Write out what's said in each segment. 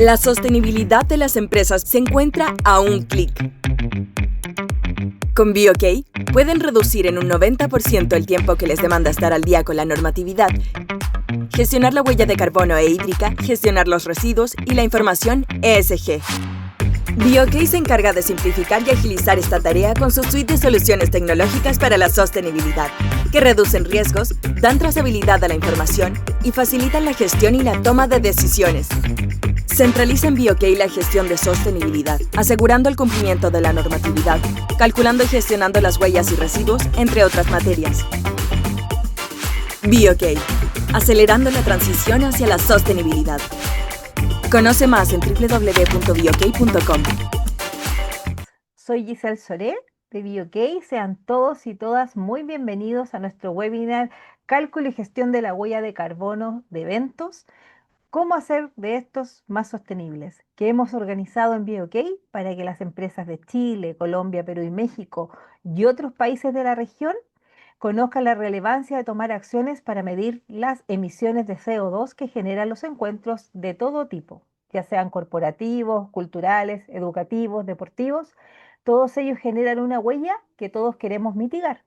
La sostenibilidad de las empresas se encuentra a un clic. Con BeOK pueden reducir en un 90% el tiempo que les demanda estar al día con la normatividad, gestionar la huella de carbono e hídrica, gestionar los residuos y la información ESG. BeOK se encarga de simplificar y agilizar esta tarea con su suite de soluciones tecnológicas para la sostenibilidad, que reducen riesgos, dan trazabilidad a la información y facilitan la gestión y la toma de decisiones. Centraliza en BeOK la gestión de sostenibilidad, asegurando el cumplimiento de la normatividad, calculando y gestionando las huellas y residuos, entre otras materias. BeOK, acelerando la transición hacia la sostenibilidad. Conoce más en www.beok.com. Soy Giselle Soré de BeOK. Sean todos y todas muy bienvenidos a nuestro webinar Cálculo y gestión de la huella de carbono de eventos. ¿Cómo hacer de estos más sostenibles? Que hemos organizado en BeOK para que las empresas de Chile, Colombia, Perú y México y otros países de la región conozcan la relevancia de tomar acciones para medir las emisiones de CO2 que generan los encuentros de todo tipo, ya sean corporativos, culturales, educativos, deportivos. Todos ellos generan una huella que todos queremos mitigar.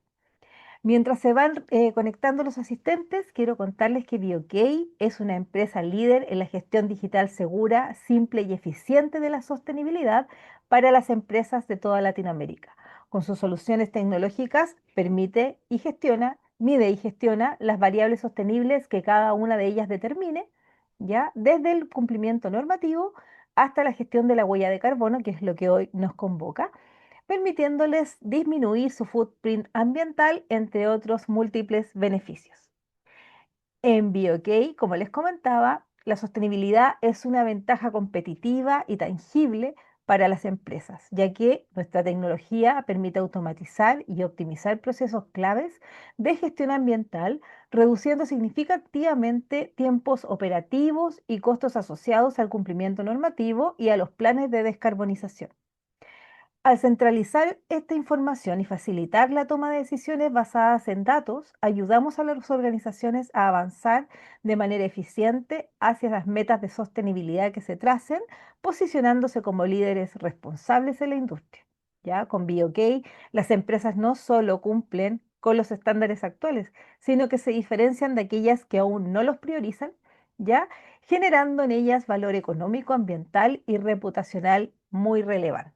Mientras se van conectando los asistentes, quiero contarles que BeOK es una empresa líder en la gestión digital segura, simple y eficiente de la sostenibilidad para las empresas de toda Latinoamérica. Con sus soluciones tecnológicas mide y gestiona las variables sostenibles que cada una de ellas determine, ya desde el cumplimiento normativo hasta la gestión de la huella de carbono, que es lo que hoy nos convoca, permitiéndoles disminuir su footprint ambiental, entre otros múltiples beneficios. En BeOK, como les comentaba, la sostenibilidad es una ventaja competitiva y tangible para las empresas, ya que nuestra tecnología permite automatizar y optimizar procesos claves de gestión ambiental, reduciendo significativamente tiempos operativos y costos asociados al cumplimiento normativo y a los planes de descarbonización. Al centralizar esta información y facilitar la toma de decisiones basadas en datos, ayudamos a las organizaciones a avanzar de manera eficiente hacia las metas de sostenibilidad que se tracen, posicionándose como líderes responsables en la industria. Ya con BeOK, las empresas no solo cumplen con los estándares actuales, sino que se diferencian de aquellas que aún no los priorizan, ya generando en ellas valor económico, ambiental y reputacional muy relevante.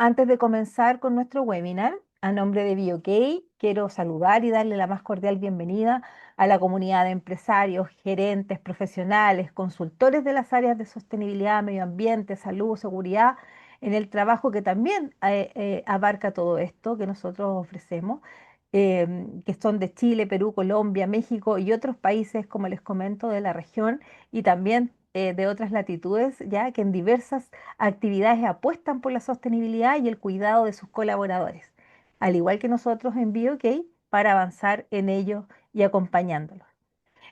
Antes de comenzar con nuestro webinar, a nombre de BeOK, quiero saludar y darle la más cordial bienvenida a la comunidad de empresarios, gerentes, profesionales, consultores de las áreas de sostenibilidad, medio ambiente, salud, seguridad, en el trabajo que también abarca todo esto que nosotros ofrecemos, que son de Chile, Perú, Colombia, México y otros países, como les comento, de la región y también de otras latitudes, ya que en diversas actividades apuestan por la sostenibilidad y el cuidado de sus colaboradores, al igual que nosotros en BeOK, para avanzar en ello y acompañándolos.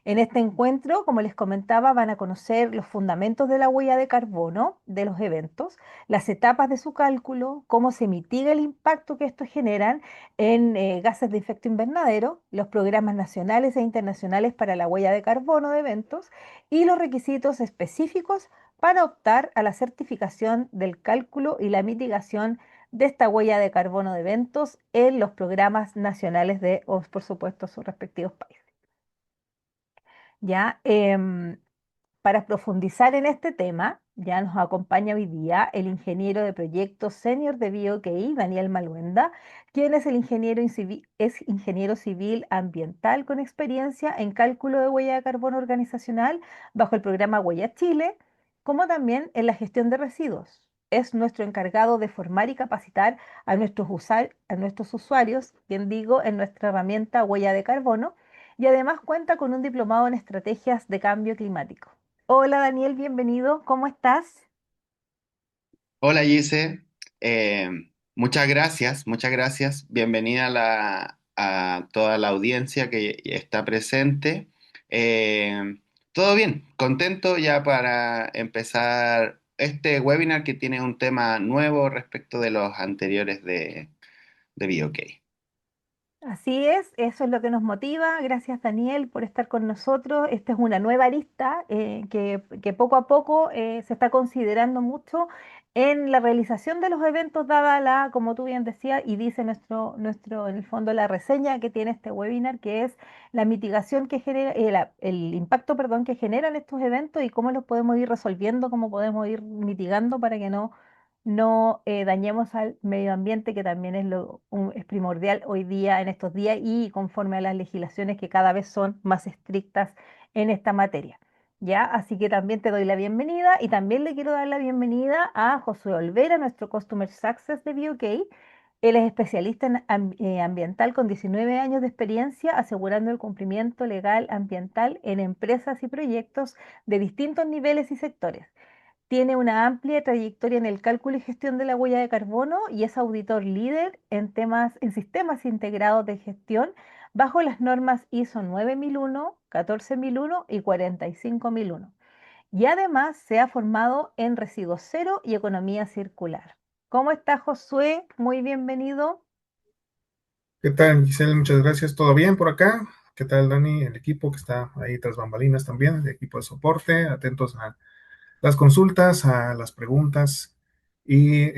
En este encuentro, como les comentaba, van a conocer los fundamentos de la huella de carbono de los eventos, las etapas de su cálculo, cómo se mitiga el impacto que estos generan en gases de efecto invernadero, los programas nacionales e internacionales para la huella de carbono de eventos y los requisitos específicos para optar a la certificación del cálculo y la mitigación de esta huella de carbono de eventos en los programas nacionales de, por supuesto, sus respectivos países. Ya, para profundizar en este tema, ya nos acompaña hoy día el ingeniero de proyectos senior de BeOK, Daniel Maluenda, quien es es ingeniero civil ambiental con experiencia en cálculo de huella de carbono organizacional bajo el programa Huella Chile, como también en la gestión de residuos. Es nuestro encargado de formar y capacitar a nuestros usuarios, bien digo, en nuestra herramienta Huella de Carbono, y además cuenta con un diplomado en estrategias de cambio climático. Hola Daniel, bienvenido, ¿cómo estás? Hola Gise. Eh, muchas gracias. Bienvenida a toda la audiencia que está presente. Todo bien, contento ya para empezar este webinar que tiene un tema nuevo respecto de los anteriores de BeOK. Así es, eso es lo que nos motiva. Gracias, Daniel, por estar con nosotros. Esta es una nueva arista que poco a poco se está considerando mucho en la realización de los eventos, dada la, como tú bien decías, y dice en el fondo, la reseña que tiene este webinar, que es la mitigación que genera, el impacto, perdón, que generan estos eventos y cómo los podemos ir resolviendo, cómo podemos ir mitigando para que no dañemos al medio ambiente, que también es primordial hoy día, en estos días, y conforme a las legislaciones que cada vez son más estrictas en esta materia. ¿Ya? Así que también te doy la bienvenida y también le quiero dar la bienvenida a Josué Olvera, nuestro Customer Success de BOK. Él es especialista en ambiental con 19 años de experiencia asegurando el cumplimiento legal ambiental en empresas y proyectos de distintos niveles y sectores. Tiene una amplia trayectoria en el cálculo y gestión de la huella de carbono y es auditor líder en sistemas integrados de gestión bajo las normas ISO 9001, 14001 y 45001. Y además se ha formado en residuos cero y economía circular. ¿Cómo está, Josué? Muy bienvenido. ¿Qué tal, Giselle? Muchas gracias. ¿Todo bien por acá? ¿Qué tal, Dani? El equipo que está ahí tras bambalinas también, el equipo de soporte, atentos a las consultas, a las preguntas. Y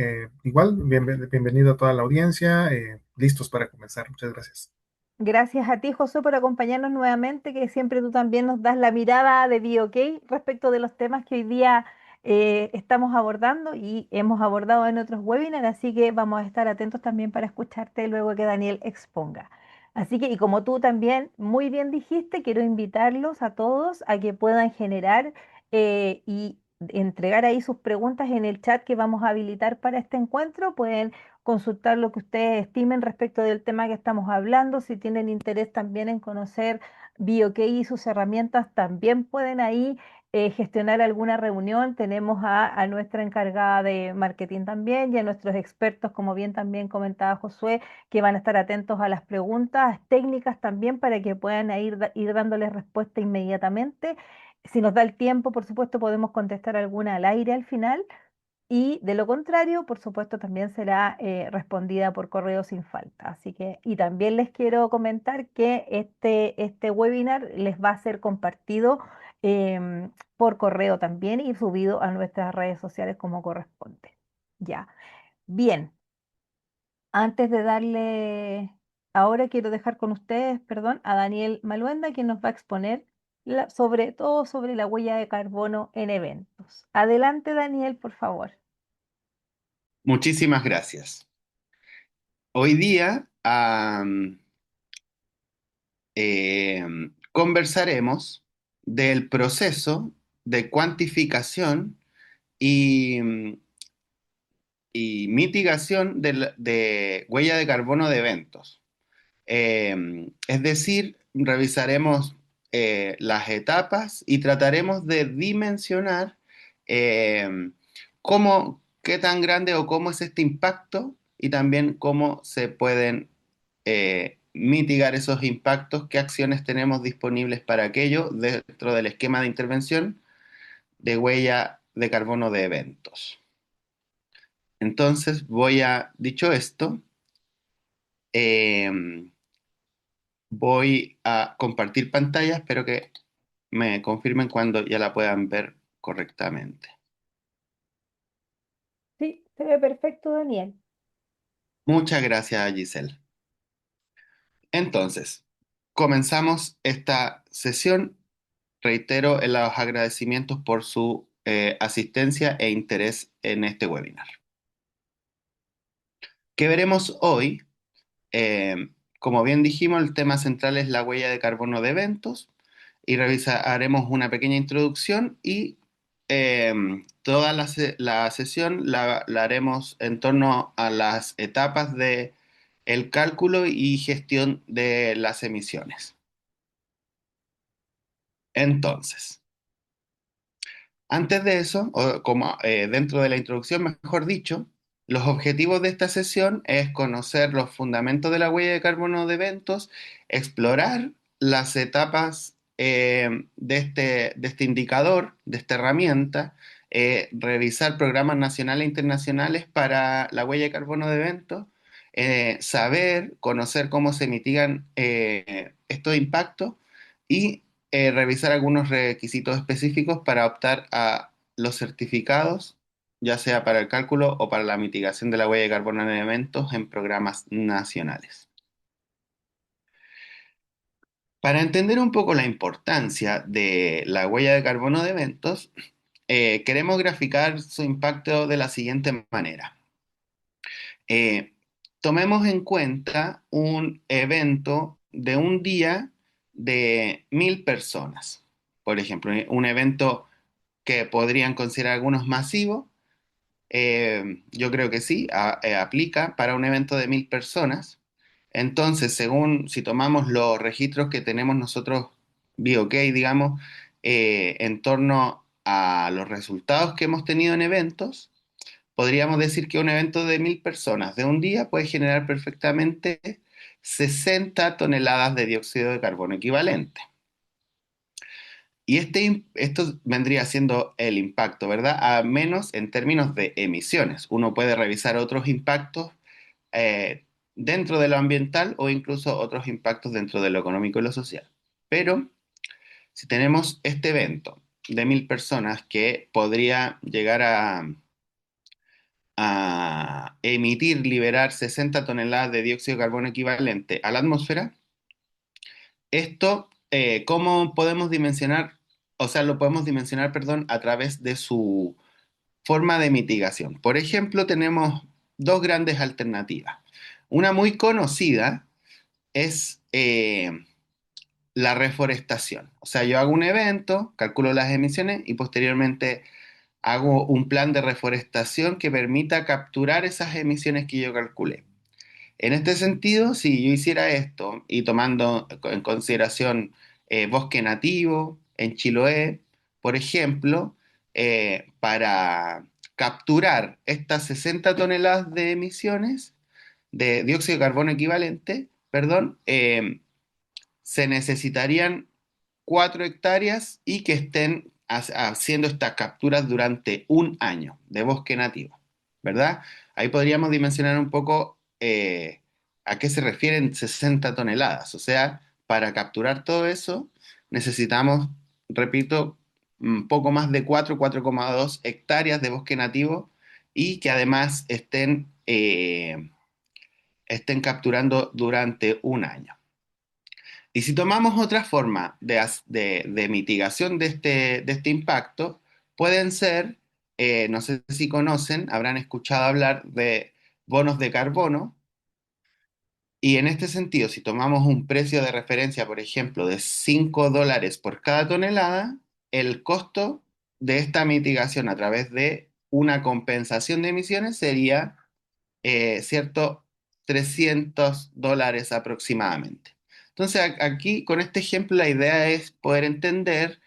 igual, bienvenido a toda la audiencia, listos para comenzar. Muchas gracias. Gracias a ti, José, por acompañarnos nuevamente, que siempre tú también nos das la mirada de BOK respecto de los temas que hoy día estamos abordando y hemos abordado en otros webinars, así que vamos a estar atentos también para escucharte luego que Daniel exponga. Así que, y como tú también muy bien dijiste, quiero invitarlos a todos a que puedan generar y entregar ahí sus preguntas en el chat que vamos a habilitar para este encuentro. Pueden consultar lo que ustedes estimen respecto del tema que estamos hablando. Si tienen interés también en conocer BioK y sus herramientas, también pueden ahí gestionar alguna reunión. Tenemos a nuestra encargada de marketing también y a nuestros expertos, como bien también comentaba Josué, que van a estar atentos a las preguntas técnicas también para que puedan ir dándoles respuesta inmediatamente. Si nos da el tiempo, por supuesto, podemos contestar alguna al aire al final y de lo contrario, por supuesto, también será respondida por correo sin falta. Así que, y también les quiero comentar que este webinar les va a ser compartido por correo también y subido a nuestras redes sociales como corresponde. Ya. Bien, antes de darle, ahora quiero dejar con ustedes, perdón, a Daniel Maluenda, quien nos va a exponer sobre todo sobre la huella de carbono en eventos. Adelante, Daniel, por favor. Muchísimas gracias. Hoy día conversaremos del proceso de cuantificación y, y mitigación de huella de carbono de eventos. Es decir, revisaremos las etapas y trataremos de dimensionar eh, qué tan grande o cómo es este impacto y también cómo se pueden mitigar esos impactos, qué acciones tenemos disponibles para aquello dentro del esquema de intervención de huella de carbono de eventos. Entonces, dicho esto, eh, voy a compartir pantalla, espero que me confirmen cuando ya la puedan ver correctamente. Sí, se ve perfecto, Daniel. Muchas gracias, Giselle. Entonces, comenzamos esta sesión. Reitero los agradecimientos por su asistencia e interés en este webinar. ¿Qué veremos hoy? Como bien dijimos, el tema central es la huella de carbono de eventos y haremos una pequeña introducción y toda la sesión la haremos en torno a las etapas de el cálculo y gestión de las emisiones. Entonces, antes de eso, o como dentro de la introducción, mejor dicho, los objetivos de esta sesión es conocer los fundamentos de la huella de carbono de eventos, explorar las etapas de este indicador, de esta herramienta, revisar programas nacionales e internacionales para la huella de carbono de eventos, saber, conocer cómo se mitigan estos impactos y revisar algunos requisitos específicos para optar a los certificados, ya sea para el cálculo o para la mitigación de la huella de carbono en eventos en programas nacionales. Para entender un poco la importancia de la huella de carbono de eventos, queremos graficar su impacto de la siguiente manera. Eh, Tomemos en cuenta un evento de un día de 1.000 personas. Por ejemplo, un evento que podrían considerar algunos masivos. Yo creo que sí, aplica para un evento de 1.000 personas. Entonces, según si tomamos los registros que tenemos nosotros, BOK, digamos, en torno a los resultados que hemos tenido en eventos, podríamos decir que un evento de 1.000 personas de un día puede generar perfectamente 60 toneladas de dióxido de carbono equivalente. Y esto vendría siendo el impacto, ¿verdad? A menos en términos de emisiones. Uno puede revisar otros impactos eh, dentro de lo ambiental o incluso otros impactos dentro de lo económico y lo social. Pero si tenemos este evento de 1.000 personas que podría llegar a emitir, liberar 60 toneladas de dióxido de carbono equivalente a la atmósfera, esto, ¿cómo podemos dimensionar? O sea, lo podemos dimensionar, perdón, a través de su forma de mitigación. Por ejemplo, tenemos dos grandes alternativas. Una muy conocida es la reforestación. O sea, yo hago un evento, calculo las emisiones y posteriormente hago un plan de reforestación que permita capturar esas emisiones que yo calculé. En este sentido, si yo hiciera esto y tomando en consideración bosque nativo en Chiloé, por ejemplo, para capturar estas 60 toneladas de emisiones de dióxido de carbono equivalente, perdón, se necesitarían 4 hectáreas y que estén haciendo estas capturas durante un año de bosque nativo, ¿verdad? Ahí podríamos dimensionar un poco a qué se refieren 60 toneladas. O sea, para capturar todo eso necesitamos, repito, un poco más de 4,2 hectáreas de bosque nativo y que además estén capturando durante un año. Y si tomamos otra forma de mitigación de este impacto, pueden ser, no sé si conocen, habrán escuchado hablar de bonos de carbono, y en este sentido, si tomamos un precio de referencia, por ejemplo, de $5 por cada tonelada, el costo de esta mitigación a través de una compensación de emisiones sería, ¿cierto? $300 aproximadamente. Entonces, aquí con este ejemplo la idea es poder entender,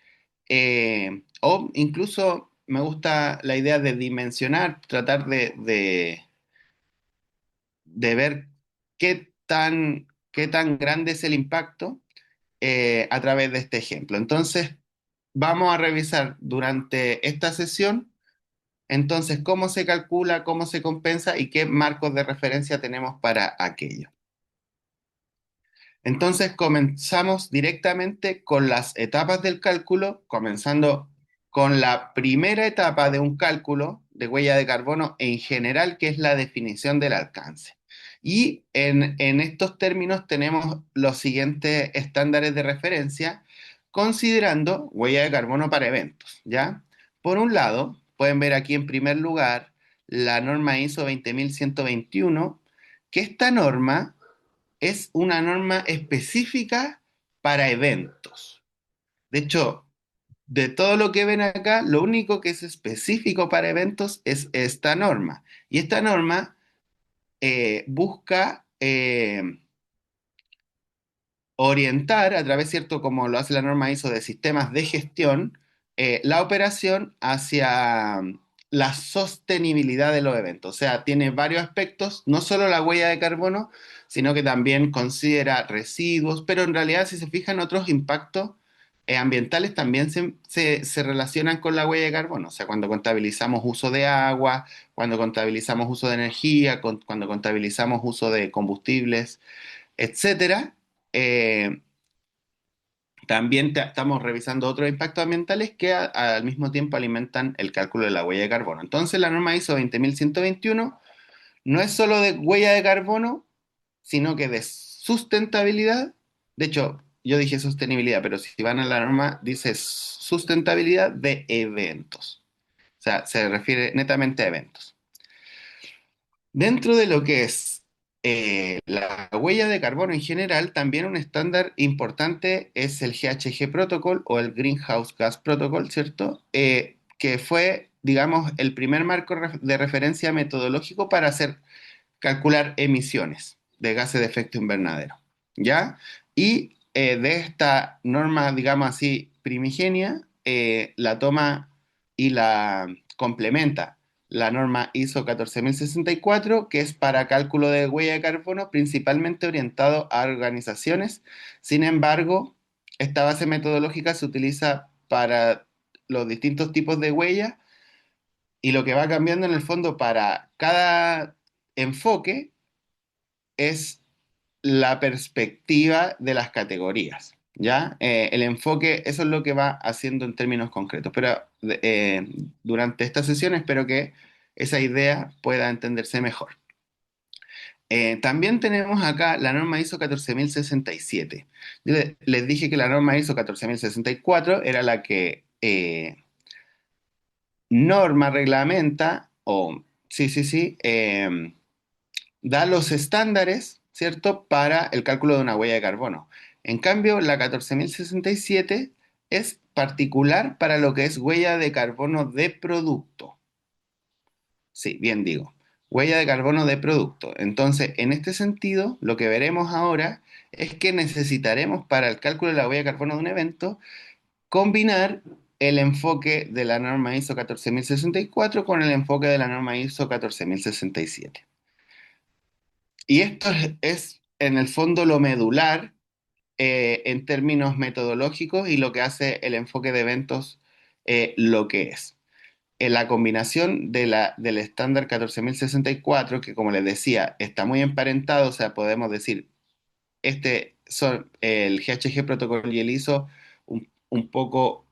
o incluso me gusta la idea de dimensionar, tratar de ver qué tan grande es el impacto a través de este ejemplo. Entonces, vamos a revisar durante esta sesión, entonces, cómo se calcula, cómo se compensa y qué marcos de referencia tenemos para aquello. Entonces comenzamos directamente con las etapas del cálculo, comenzando con la primera etapa de un cálculo de huella de carbono en general, que es la definición del alcance. Y en estos términos tenemos los siguientes estándares de referencia, considerando huella de carbono para eventos, ¿ya? Por un lado, pueden ver aquí en primer lugar la norma ISO 20121, que esta norma es una norma específica para eventos. De hecho, de todo lo que ven acá, lo único que es específico para eventos es esta norma. Y esta norma busca orientar a través, ¿cierto? Como lo hace la norma ISO de sistemas de gestión, la operación hacia la sostenibilidad de los eventos. O sea, tiene varios aspectos, no solo la huella de carbono, sino que también considera residuos, pero en realidad, si se fijan, otros impactos ambientales también se relacionan con la huella de carbono. O sea, cuando contabilizamos uso de agua, cuando contabilizamos uso de energía, cuando contabilizamos uso de combustibles, etcétera, eh, también estamos revisando otros impactos ambientales que al mismo tiempo alimentan el cálculo de la huella de carbono. Entonces, la norma ISO 20121 no es solo de huella de carbono, sino que de sustentabilidad. De hecho, yo dije sostenibilidad, pero si van a la norma, dice sustentabilidad de eventos. O sea, se refiere netamente a eventos. Dentro de lo que es la huella de carbono en general, también un estándar importante es el GHG Protocol o el Greenhouse Gas Protocol, ¿cierto? Que fue, digamos, el primer marco de referencia metodológico para calcular emisiones de gases de efecto invernadero, ¿ya? Y de esta norma, digamos así, primigenia, la toma y la complementa la norma ISO 14064, que es para cálculo de huella de carbono, principalmente orientado a organizaciones. Sin embargo, esta base metodológica se utiliza para los distintos tipos de huella y lo que va cambiando en el fondo para cada enfoque es la perspectiva de las categorías, ¿ya? El enfoque, eso es lo que va haciendo en términos concretos, pero durante esta sesión espero que esa idea pueda entenderse mejor. También tenemos acá la norma ISO 14067. Les dije que la norma ISO 14064 era la que norma, reglamenta, o sí, sí, sí, da los estándares, ¿cierto?, para el cálculo de una huella de carbono. En cambio, la 14067 es particular para lo que es huella de carbono de producto. Sí, bien digo, huella de carbono de producto. Entonces, en este sentido, lo que veremos ahora es que necesitaremos para el cálculo de la huella de carbono de un evento combinar el enfoque de la norma ISO 14064 con el enfoque de la norma ISO 14067. Y esto en el fondo lo medular en términos metodológicos y lo que hace el enfoque de eventos lo que es. En la combinación del estándar 14064, que como les decía, está muy emparentado, o sea, podemos decir, el GHG Protocol y el ISO un poco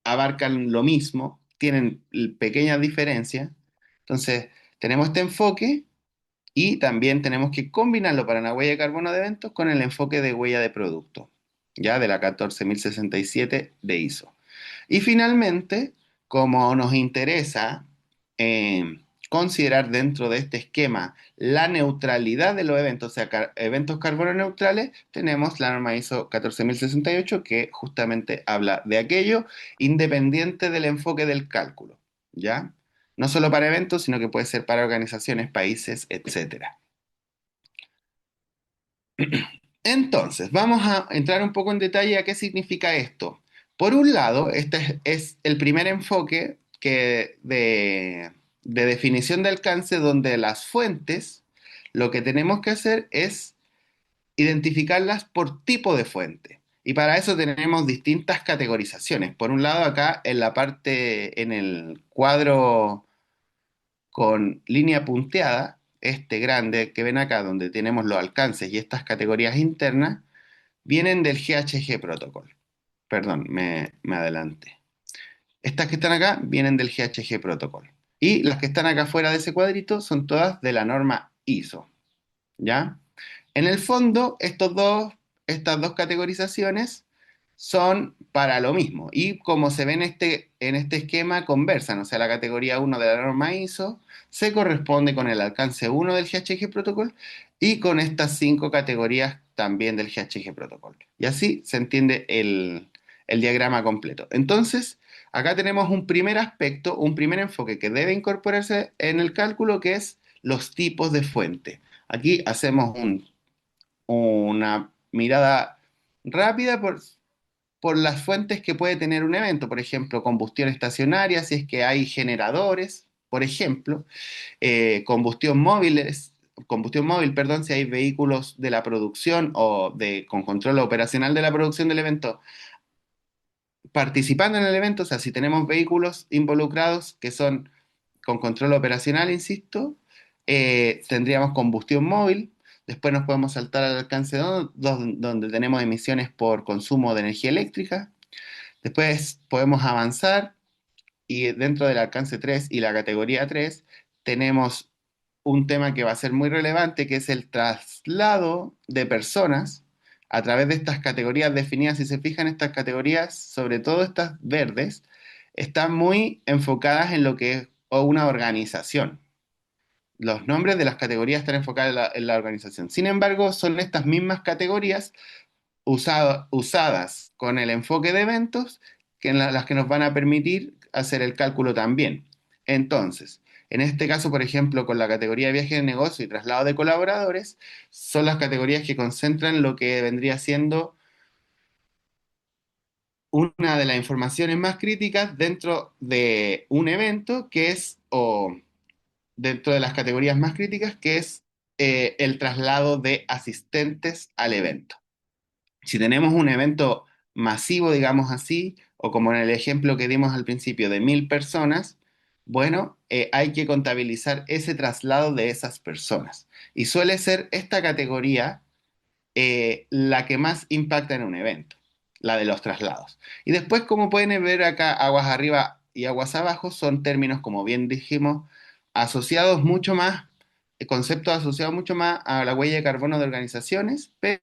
abarcan lo mismo, tienen pequeñas diferencias. Entonces, tenemos este enfoque y también tenemos que combinarlo para una huella de carbono de eventos con el enfoque de huella de producto, ya de la 14067 de ISO. Y finalmente, como nos interesa considerar dentro de este esquema la neutralidad de los eventos, o sea, eventos carbono neutrales, tenemos la norma ISO 14068 que justamente habla de aquello independiente del enfoque del cálculo, ¿ya? No solo para eventos, sino que puede ser para organizaciones, países, etcétera. Entonces, vamos a entrar un poco en detalle a qué significa esto. Por un lado, este es el primer enfoque de definición de alcance donde las fuentes, lo que tenemos que hacer es identificarlas por tipo de fuente. Y para eso tenemos distintas categorizaciones. Por un lado, acá en la parte, en el cuadro con línea punteada, este grande que ven acá, donde tenemos los alcances y estas categorías internas, vienen del GHG Protocol. Perdón, me adelanté. Estas que están acá vienen del GHG Protocol. Y las que están acá fuera de ese cuadrito son todas de la norma ISO. ¿Ya? En el fondo, estas dos categorizaciones son para lo mismo. Y como se ve en este esquema, conversan. O sea, la categoría 1 de la norma ISO se corresponde con el alcance 1 del GHG Protocol y con estas 5 categorías también del GHG Protocol. Y así se entiende el diagrama completo. Entonces, acá tenemos un primer aspecto, un primer enfoque que debe incorporarse en el cálculo, que es los tipos de fuente. Aquí hacemos una mirada rápida por las fuentes que puede tener un evento, por ejemplo, combustión estacionaria, si es que hay generadores, por ejemplo, combustión móvil, perdón, si hay vehículos de la producción o con control operacional de la producción del evento participando en el evento, o sea, si tenemos vehículos involucrados que son con control operacional, insisto, tendríamos combustión móvil, después nos podemos saltar al alcance 2, donde tenemos emisiones por consumo de energía eléctrica, después podemos avanzar y dentro del alcance 3 y la categoría 3 tenemos un tema que va a ser muy relevante, que es el traslado de personas a través de estas categorías definidas. Si se fijan, estas categorías, sobre todo estas verdes, están muy enfocadas en lo que es una organización. Los nombres de las categorías están enfocados en la organización. Sin embargo, son estas mismas categorías usadas con el enfoque de eventos que las que nos van a permitir hacer el cálculo también. Entonces, en este caso, por ejemplo, con la categoría de viaje de negocio y traslado de colaboradores, son las categorías que concentran lo que vendría siendo una de las informaciones más críticas dentro de un evento, que es, o dentro de las categorías más críticas, que es el traslado de asistentes al evento. Si tenemos un evento masivo, digamos así, o como en el ejemplo que dimos al principio de 1.000 personas, bueno, hay que contabilizar ese traslado de esas personas. Y suele ser esta categoría la que más impacta en un evento, la de los traslados. Y después, como pueden ver acá, aguas arriba y aguas abajo son términos, como bien dijimos, asociados mucho más, conceptos asociados mucho más a la huella de carbono de organizaciones, pero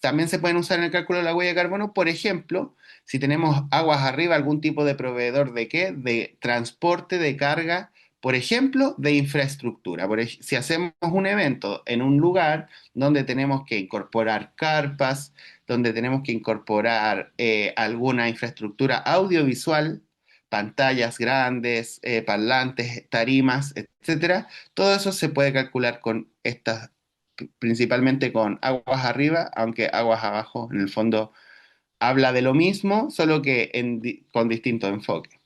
también se pueden usar en el cálculo de la huella de carbono, por ejemplo, si tenemos aguas arriba, algún tipo de proveedor de qué, de transporte de carga, por ejemplo, de infraestructura. Si hacemos un evento en un lugar donde tenemos que incorporar carpas, donde tenemos que incorporar alguna infraestructura audiovisual, pantallas grandes, parlantes, tarimas, etcétera, todo eso se puede calcular con estas principalmente con aguas arriba, aunque aguas abajo en el fondo habla de lo mismo, solo que con distinto enfoque.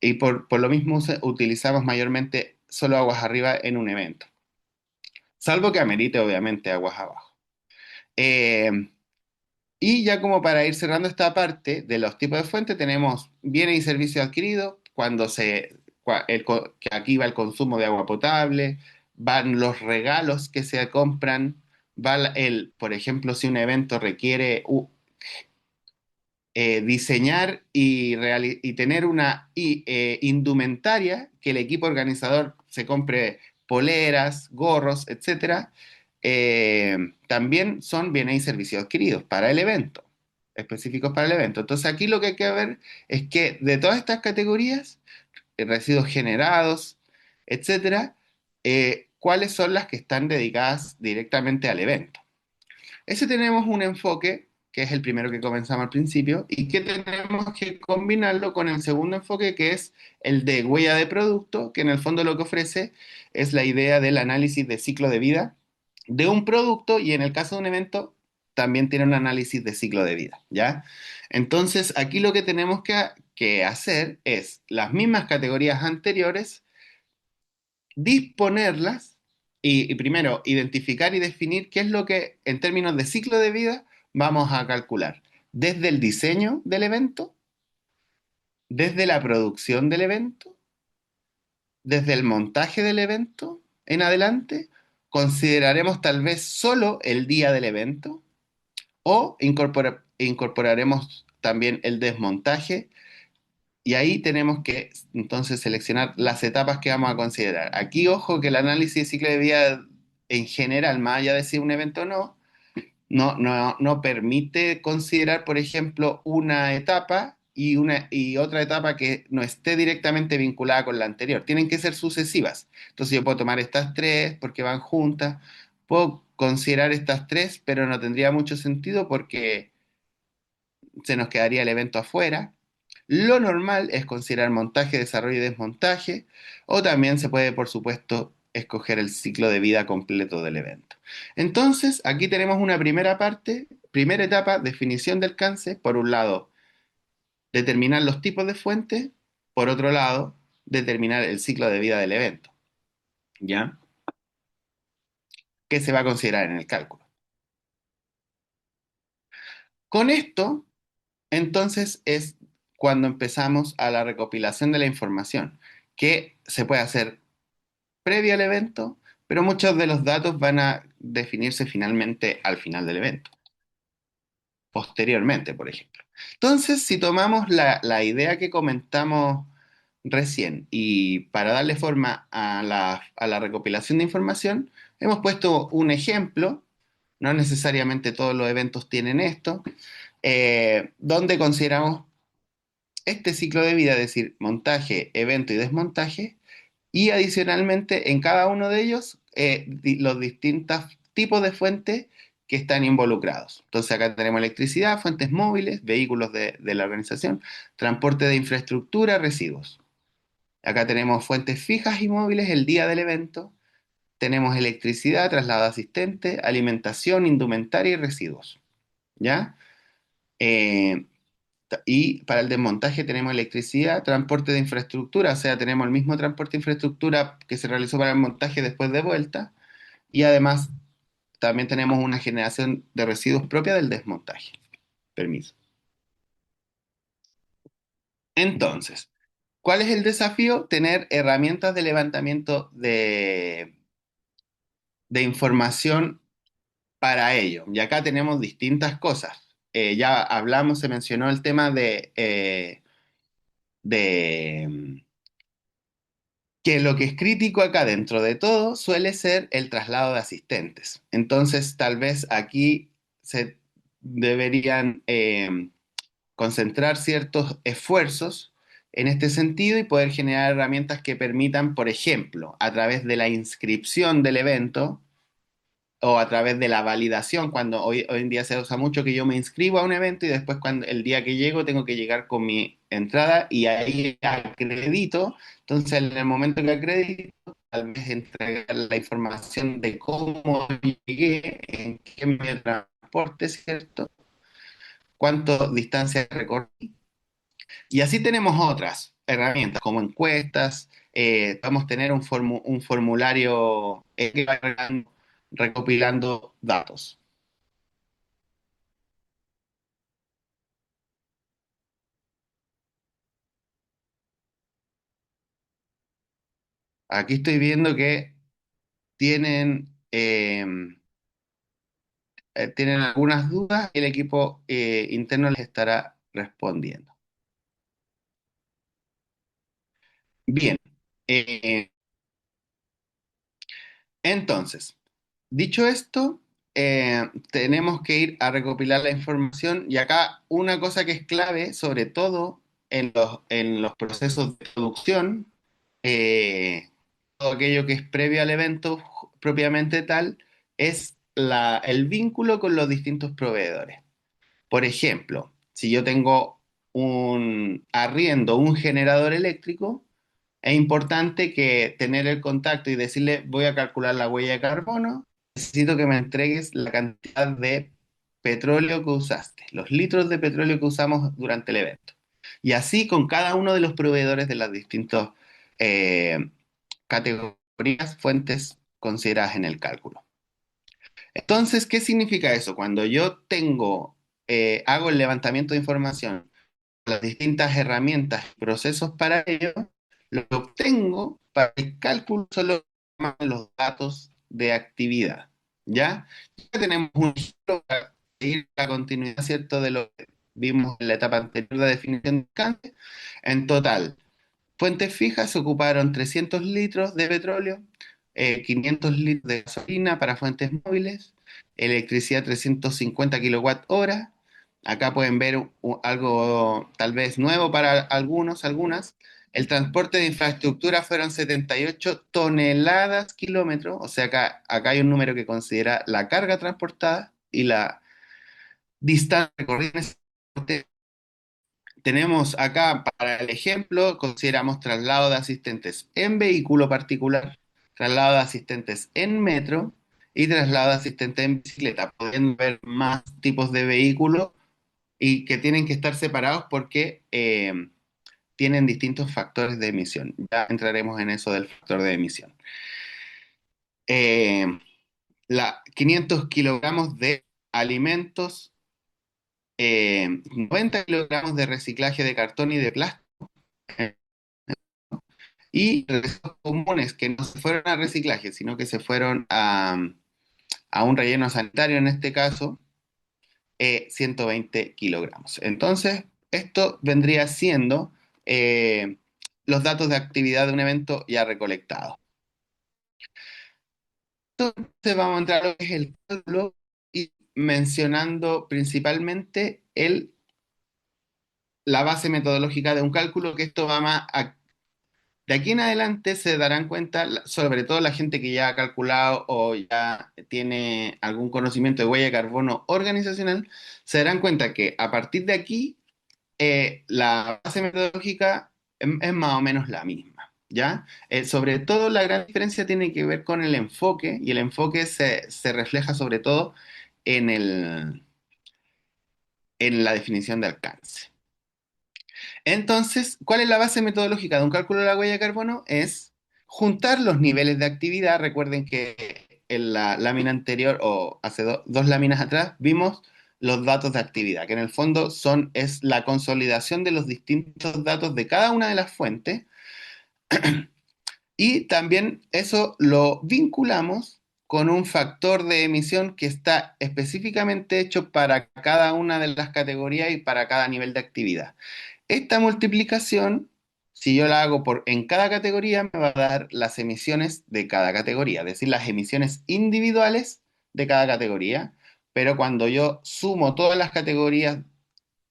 Y por lo mismo utilizamos mayormente solo aguas arriba en un evento, salvo que amerite obviamente aguas abajo. Eh, y ya como para ir cerrando esta parte de los tipos de fuentes, tenemos bienes y servicios adquiridos, que aquí va el consumo de agua potable, van los regalos que se compran, por ejemplo, si un evento requiere diseñar y tener una indumentaria, que el equipo organizador se compre poleras, gorros, etcétera, también son bienes y servicios adquiridos para el evento, específicos para el evento. Entonces aquí lo que hay que ver es que de todas estas categorías, residuos generados, etcétera, cuáles son las que están dedicadas directamente al evento. Ese tenemos un enfoque, que es el primero que comenzamos al principio, y que tenemos que combinarlo con el segundo enfoque, que es el de huella de producto, que en el fondo lo que ofrece es la idea del análisis de ciclo de vida de un producto, y en el caso de un evento también tiene un análisis de ciclo de vida, ¿ya? Entonces, aquí lo que tenemos que hacer es las mismas categorías anteriores, disponerlas y primero identificar y definir qué es lo que en términos de ciclo de vida vamos a calcular. Desde el diseño del evento, desde la producción del evento, desde el montaje del evento en adelante, consideraremos tal vez solo el día del evento o incorporaremos también el desmontaje. Y ahí tenemos que entonces seleccionar las etapas que vamos a considerar. Aquí, ojo, que el análisis de ciclo de vida en general, más allá de si un evento o no, no permite considerar, por ejemplo, una etapa y otra etapa que no esté directamente vinculada con la anterior. Tienen que ser sucesivas. Entonces yo puedo tomar estas tres porque van juntas, puedo considerar estas tres, pero no tendría mucho sentido porque se nos quedaría el evento afuera. Lo normal es considerar montaje, desarrollo y desmontaje, o también se puede, por supuesto, escoger el ciclo de vida completo del evento. Entonces, aquí tenemos una primera parte, primera etapa, definición del alcance. Por un lado, determinar los tipos de fuentes. Por otro lado, determinar el ciclo de vida del evento. ¿Ya? ¿Qué se va a considerar en el cálculo? Con esto entonces es cuando empezamos a la recopilación de la información, que se puede hacer previa al evento, pero muchos de los datos van a definirse finalmente al final del evento, posteriormente, por ejemplo. Entonces, si tomamos la idea que comentamos recién y para darle forma a la recopilación de información, hemos puesto un ejemplo, no necesariamente todos los eventos tienen esto, donde consideramos este ciclo de vida, es decir, montaje, evento y desmontaje, y adicionalmente en cada uno de ellos los distintos tipos de fuentes que están involucrados. Entonces acá tenemos electricidad, fuentes móviles, vehículos de la organización, transporte de infraestructura, residuos. Acá tenemos fuentes fijas y móviles el día del evento. Tenemos electricidad, traslado asistente, alimentación, indumentaria y residuos. ¿Ya? Eh, y para el desmontaje tenemos electricidad, transporte de infraestructura, o sea, tenemos el mismo transporte de infraestructura que se realizó para el montaje después de vuelta, y además también tenemos una generación de residuos propia del desmontaje. Permiso. Entonces, ¿cuál es el desafío? Tener herramientas de levantamiento de información para ello. Y acá tenemos distintas cosas. Ya hablamos, se mencionó el tema de que lo que es crítico acá dentro de todo suele ser el traslado de asistentes. Entonces, tal vez aquí se deberían concentrar ciertos esfuerzos en este sentido y poder generar herramientas que permitan, por ejemplo, a través de la inscripción del evento, o a través de la validación, cuando hoy en día se usa mucho que yo me inscribo a un evento y después cuando el día que llego tengo que llegar con mi entrada y ahí acredito. Entonces, en el momento que acredito, tal vez entregar la información de cómo llegué, en qué medio de transporte, ¿cierto? Cuánto distancia recorrí. Y así tenemos otras herramientas como encuestas, podemos tener un formulario que va recopilando datos. Aquí estoy viendo que tienen, tienen algunas dudas y el equipo interno les estará respondiendo. Bien, eh, entonces, dicho esto, tenemos que ir a recopilar la información y acá una cosa que es clave, sobre todo en los procesos de producción, todo aquello que es previo al evento propiamente tal, es el vínculo con los distintos proveedores. Por ejemplo, si yo tengo un arriendo, un generador eléctrico, es importante que tener el contacto y decirle, voy a calcular la huella de carbono, necesito que me entregues la cantidad de petróleo que usaste, los litros de petróleo que usamos durante el evento. Y así con cada uno de los proveedores de las distintas eh, categorías, fuentes consideradas en el cálculo. Entonces, ¿qué significa eso? Cuando yo hago el levantamiento de información, las distintas herramientas y procesos para ello, lo que obtengo para el cálculo solo los datos de actividad. ¿Ya? Ya tenemos un ejemplo para seguir la continuidad, ¿cierto?, de lo que vimos en la etapa anterior de definición de alcance. En total, fuentes fijas ocuparon 300 litros de petróleo, 500 litros de gasolina para fuentes móviles, electricidad 350 kilowatt hora. Acá pueden ver algo tal vez nuevo para algunos, algunas. El transporte de infraestructura fueron 78 toneladas kilómetros, o sea, acá hay un número que considera la carga transportada y la distancia recorrida en ese transporte. Tenemos acá, para el ejemplo, consideramos traslado de asistentes en vehículo particular, traslado de asistentes en metro y traslado de asistentes en bicicleta. Pueden ver más tipos de vehículos y que tienen que estar separados porque tienen distintos factores de emisión. Ya entraremos en eso del factor de emisión. Eh, 500 kilogramos de alimentos 90 kilogramos de reciclaje de cartón y de plástico, y residuos comunes que no se fueron a reciclaje, sino que se fueron a un relleno sanitario en este caso, 120 kilogramos. Entonces, esto vendría siendo los datos de actividad de un evento ya recolectados. Entonces vamos a entrar a lo que es el cálculo y mencionando principalmente la base metodológica de un cálculo, que esto va más de aquí en adelante se darán cuenta, sobre todo la gente que ya ha calculado o ya tiene algún conocimiento de huella de carbono organizacional, se darán cuenta que a partir de aquí la base metodológica es más o menos la misma, ¿ya? Sobre todo la gran diferencia tiene que ver con el enfoque, y el enfoque se refleja sobre todo en en la definición de alcance. Entonces, ¿cuál es la base metodológica de un cálculo de la huella de carbono? Es juntar los niveles de actividad. Recuerden que en la lámina anterior, o hace dos láminas atrás, vimos los datos de actividad, que en el fondo es la consolidación de los distintos datos de cada una de las fuentes, y también eso lo vinculamos con un factor de emisión que está específicamente hecho para cada una de las categorías y para cada nivel de actividad. Esta multiplicación, si yo la hago en cada categoría, me va a dar las emisiones de cada categoría, es decir, las emisiones individuales de cada categoría, pero cuando yo sumo todas las categorías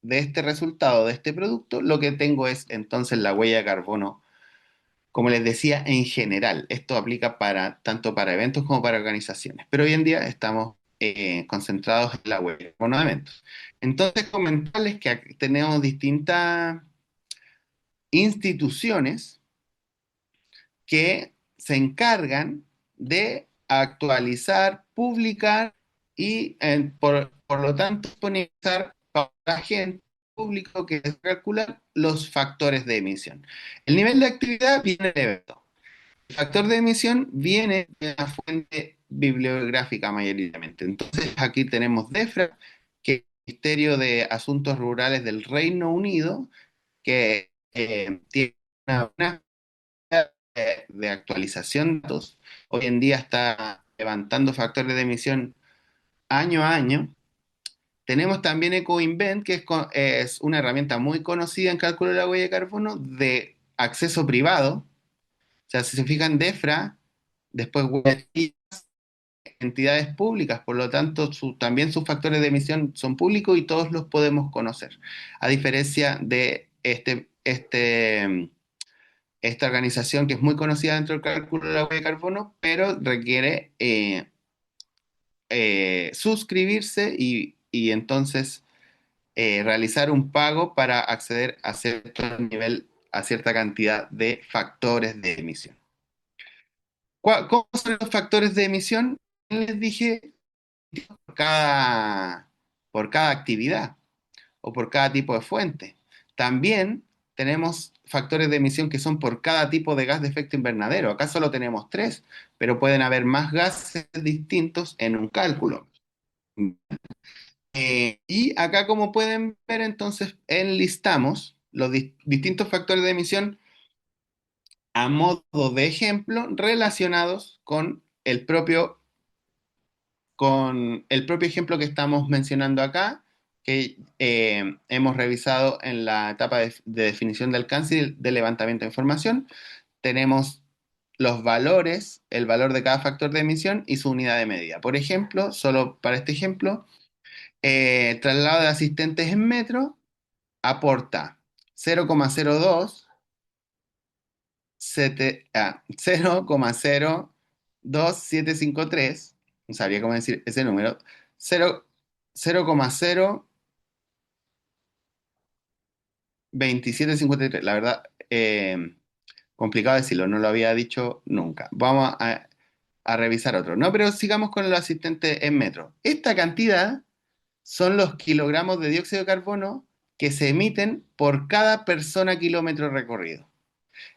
de este resultado, de este producto, lo que tengo es entonces la huella de carbono, como les decía, en general. Esto aplica tanto para eventos como para organizaciones, pero hoy en día estamos concentrados en la huella de carbono de eventos. Entonces, comentarles que aquí tenemos distintas instituciones que se encargan de actualizar, publicar y, por lo tanto, disponibilizar para la gente, público, que es calcular los factores de emisión. El nivel de actividad viene del evento. El factor de emisión viene de una fuente bibliográfica mayoritariamente. Entonces, aquí tenemos DEFRA, que es el Ministerio de Asuntos Rurales del Reino Unido, que tiene una de actualización de datos. Hoy en día está levantando factores de emisión año a año. Tenemos también EcoInvent, que es una herramienta muy conocida en cálculo de la huella de carbono de acceso privado. O sea, si se fijan, DEFRA, después entidades públicas, por lo tanto, también sus factores de emisión son públicos y todos los podemos conocer. A diferencia de esta organización que es muy conocida dentro del cálculo de la huella de carbono, pero requiere suscribirse y entonces realizar un pago para acceder a cierto nivel, a cierta cantidad de factores de emisión. ¿Cómo son los factores de emisión? Les dije, por por cada actividad o por cada tipo de fuente. También tenemos factores de emisión que son por cada tipo de gas de efecto invernadero. Acá solo tenemos tres, pero pueden haber más gases distintos en un cálculo. Y acá, como pueden ver, entonces enlistamos los distintos factores de emisión a modo de ejemplo relacionados con el propio ejemplo que estamos mencionando acá, que hemos revisado en la etapa de definición de alcance y de levantamiento de información. Tenemos los valores, el valor de cada factor de emisión y su unidad de medida. Por ejemplo, solo para este ejemplo, traslado de asistentes en metro aporta 0,02 0,02753, no sabría cómo decir ese número, 0,02753. La verdad, complicado decirlo, no lo había dicho nunca. Vamos a revisar otro. No, pero sigamos con el asistente en metro. Esta cantidad son los kilogramos de dióxido de carbono que se emiten por cada persona kilómetro recorrido.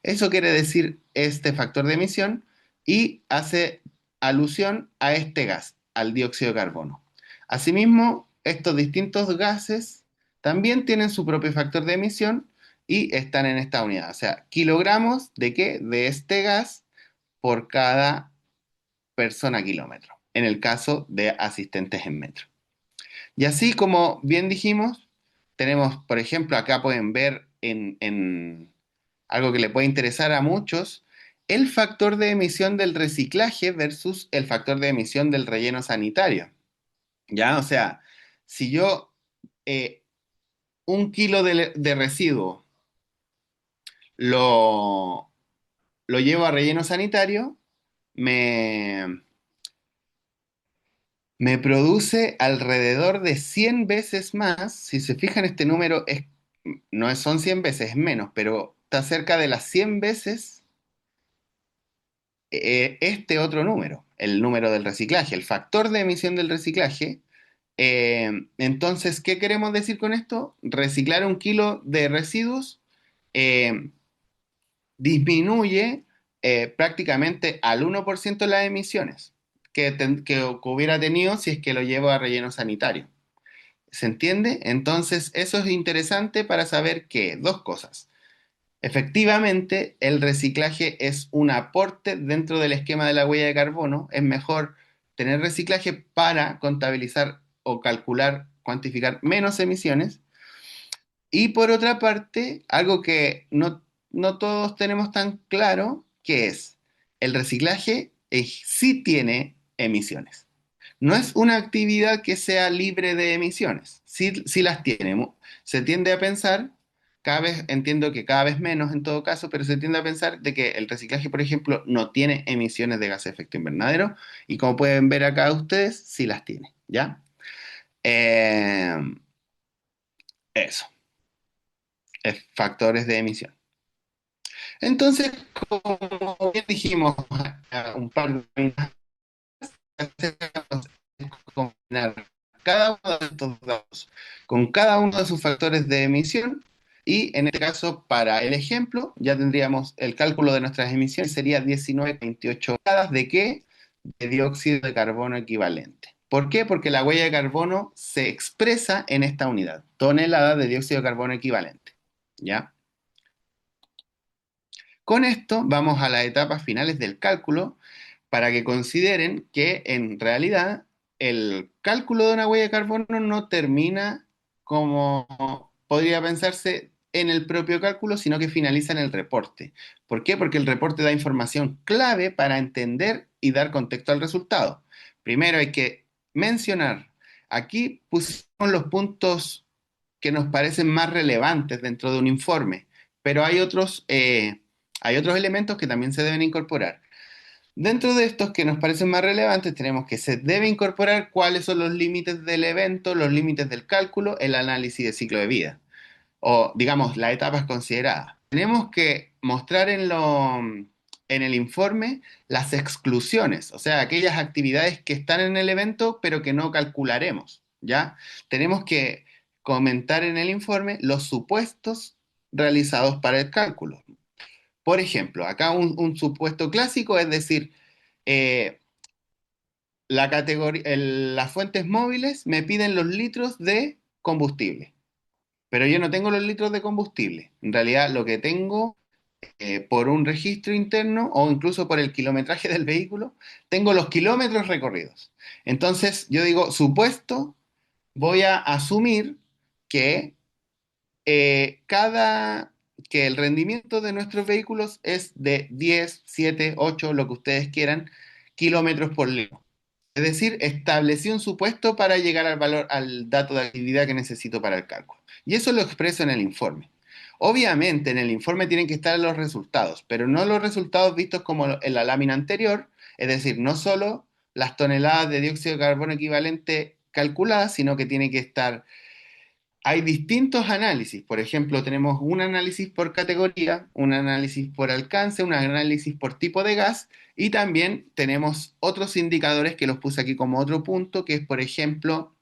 Eso quiere decir este factor de emisión, y hace alusión a este gas, al dióxido de carbono. Asimismo, estos distintos gases también tienen su propio factor de emisión y están en esta unidad. O sea, kilogramos de qué? De este gas por cada persona kilómetro, en el caso de asistentes en metro. Y así como bien dijimos, tenemos, por ejemplo, acá pueden ver en algo que le puede interesar a muchos, el factor de emisión del reciclaje versus el factor de emisión del relleno sanitario. ¿Ya? O sea, si yo 1 kilo de residuo lo, lo llevo a relleno sanitario, me, me produce alrededor de 100 veces más. Si se fijan, este número son 100 veces, es menos, pero está cerca de las 100 veces este otro número, el número del reciclaje, el factor de emisión del reciclaje. Entonces, ¿qué queremos decir con esto? Reciclar 1 kilo de residuos eh, disminuye prácticamente al 1% las emisiones que hubiera tenido si es que lo llevo a relleno sanitario. ¿Se entiende? Entonces, eso es interesante para saber que dos cosas. Efectivamente, el reciclaje es un aporte dentro del esquema de la huella de carbono. Es mejor tener reciclaje para contabilizar o calcular, cuantificar menos emisiones. Y por otra parte, algo que no todos tenemos tan claro, que es el reciclaje sí tiene emisiones. No es una actividad que sea libre de emisiones, sí las tiene. Se tiende a pensar, cada vez entiendo que cada vez menos en todo caso, pero se tiende a pensar de que el reciclaje, por ejemplo, no tiene emisiones de gas de efecto invernadero y como pueden ver acá ustedes, sí las tiene, ¿ya? Eh, eso, es factores de emisión. Entonces, como bien dijimos un par de minutos, combinar cada uno de estos datos con cada uno de sus factores de emisión y en este caso para el ejemplo ya tendríamos el cálculo de nuestras emisiones sería 19,28 toneladas de qué? De dióxido de carbono equivalente. ¿Por qué? Porque la huella de carbono se expresa en esta unidad, tonelada de dióxido de carbono equivalente. ¿Ya? Con esto vamos a las etapas finales del cálculo para que consideren que en realidad el cálculo de una huella de carbono no termina como podría pensarse en el propio cálculo, sino que finaliza en el reporte. ¿Por qué? Porque el reporte da información clave para entender y dar contexto al resultado. Primero hay que mencionar, aquí pusimos los puntos que nos parecen más relevantes dentro de un informe, pero hay otros elementos que también se deben incorporar. Dentro de estos que nos parecen más relevantes, tenemos que se debe incorporar cuáles son los límites del evento, los límites del cálculo, el análisis de ciclo de vida, o digamos, las etapas consideradas. Tenemos que mostrar en el informe las exclusiones, o sea, aquellas actividades que están en el evento, pero que no calcularemos, ¿ya? Tenemos que comentar en el informe los supuestos realizados para el cálculo. Por ejemplo, acá un supuesto clásico es decir, eh, las fuentes móviles me piden los litros de combustible, pero yo no tengo los litros de combustible. En realidad, lo que tengo por un registro interno o incluso por el kilometraje del vehículo, tengo los kilómetros recorridos. Entonces, yo digo, supuesto, voy a asumir que eh, cada, que el rendimiento de nuestros vehículos es de 10, 7, 8, lo que ustedes quieran, kilómetros por litro. Es decir, establecí un supuesto para llegar al valor, al dato de actividad que necesito para el cálculo. Y eso lo expreso en el informe. Obviamente, en el informe tienen que estar los resultados, pero no los resultados vistos como en la lámina anterior, es decir, no solo las toneladas de dióxido de carbono equivalente calculadas, sino que tiene que estar hay distintos análisis. Por ejemplo, tenemos un análisis por categoría, un análisis por alcance, un análisis por tipo de gas y también tenemos otros indicadores que los puse aquí como otro punto, que es, por ejemplo,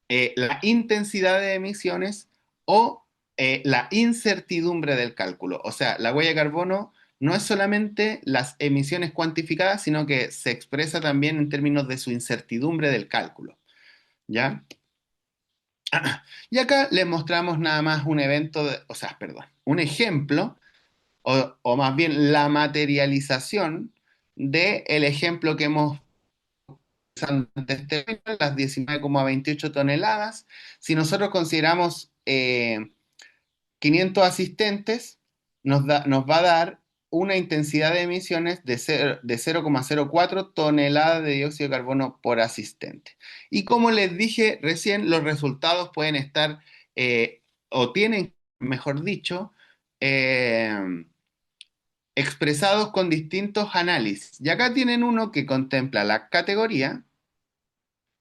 la intensidad de emisiones o la incertidumbre del cálculo. O sea, la huella de carbono no es solamente las emisiones cuantificadas, sino que se expresa también en términos de su incertidumbre del cálculo. ¿Ya? Y acá les mostramos nada más un evento, o sea, perdón, un ejemplo, o más bien la materialización del ejemplo que hemos antes, las 19,28 toneladas. Si nosotros consideramos 500 asistentes, nos va a dar una intensidad de emisiones de 0,04 toneladas de dióxido de carbono por asistente. Y como les dije recién, los resultados pueden estar, o tienen, mejor dicho, eh, expresados con distintos análisis. Y acá tienen uno que contempla la categoría,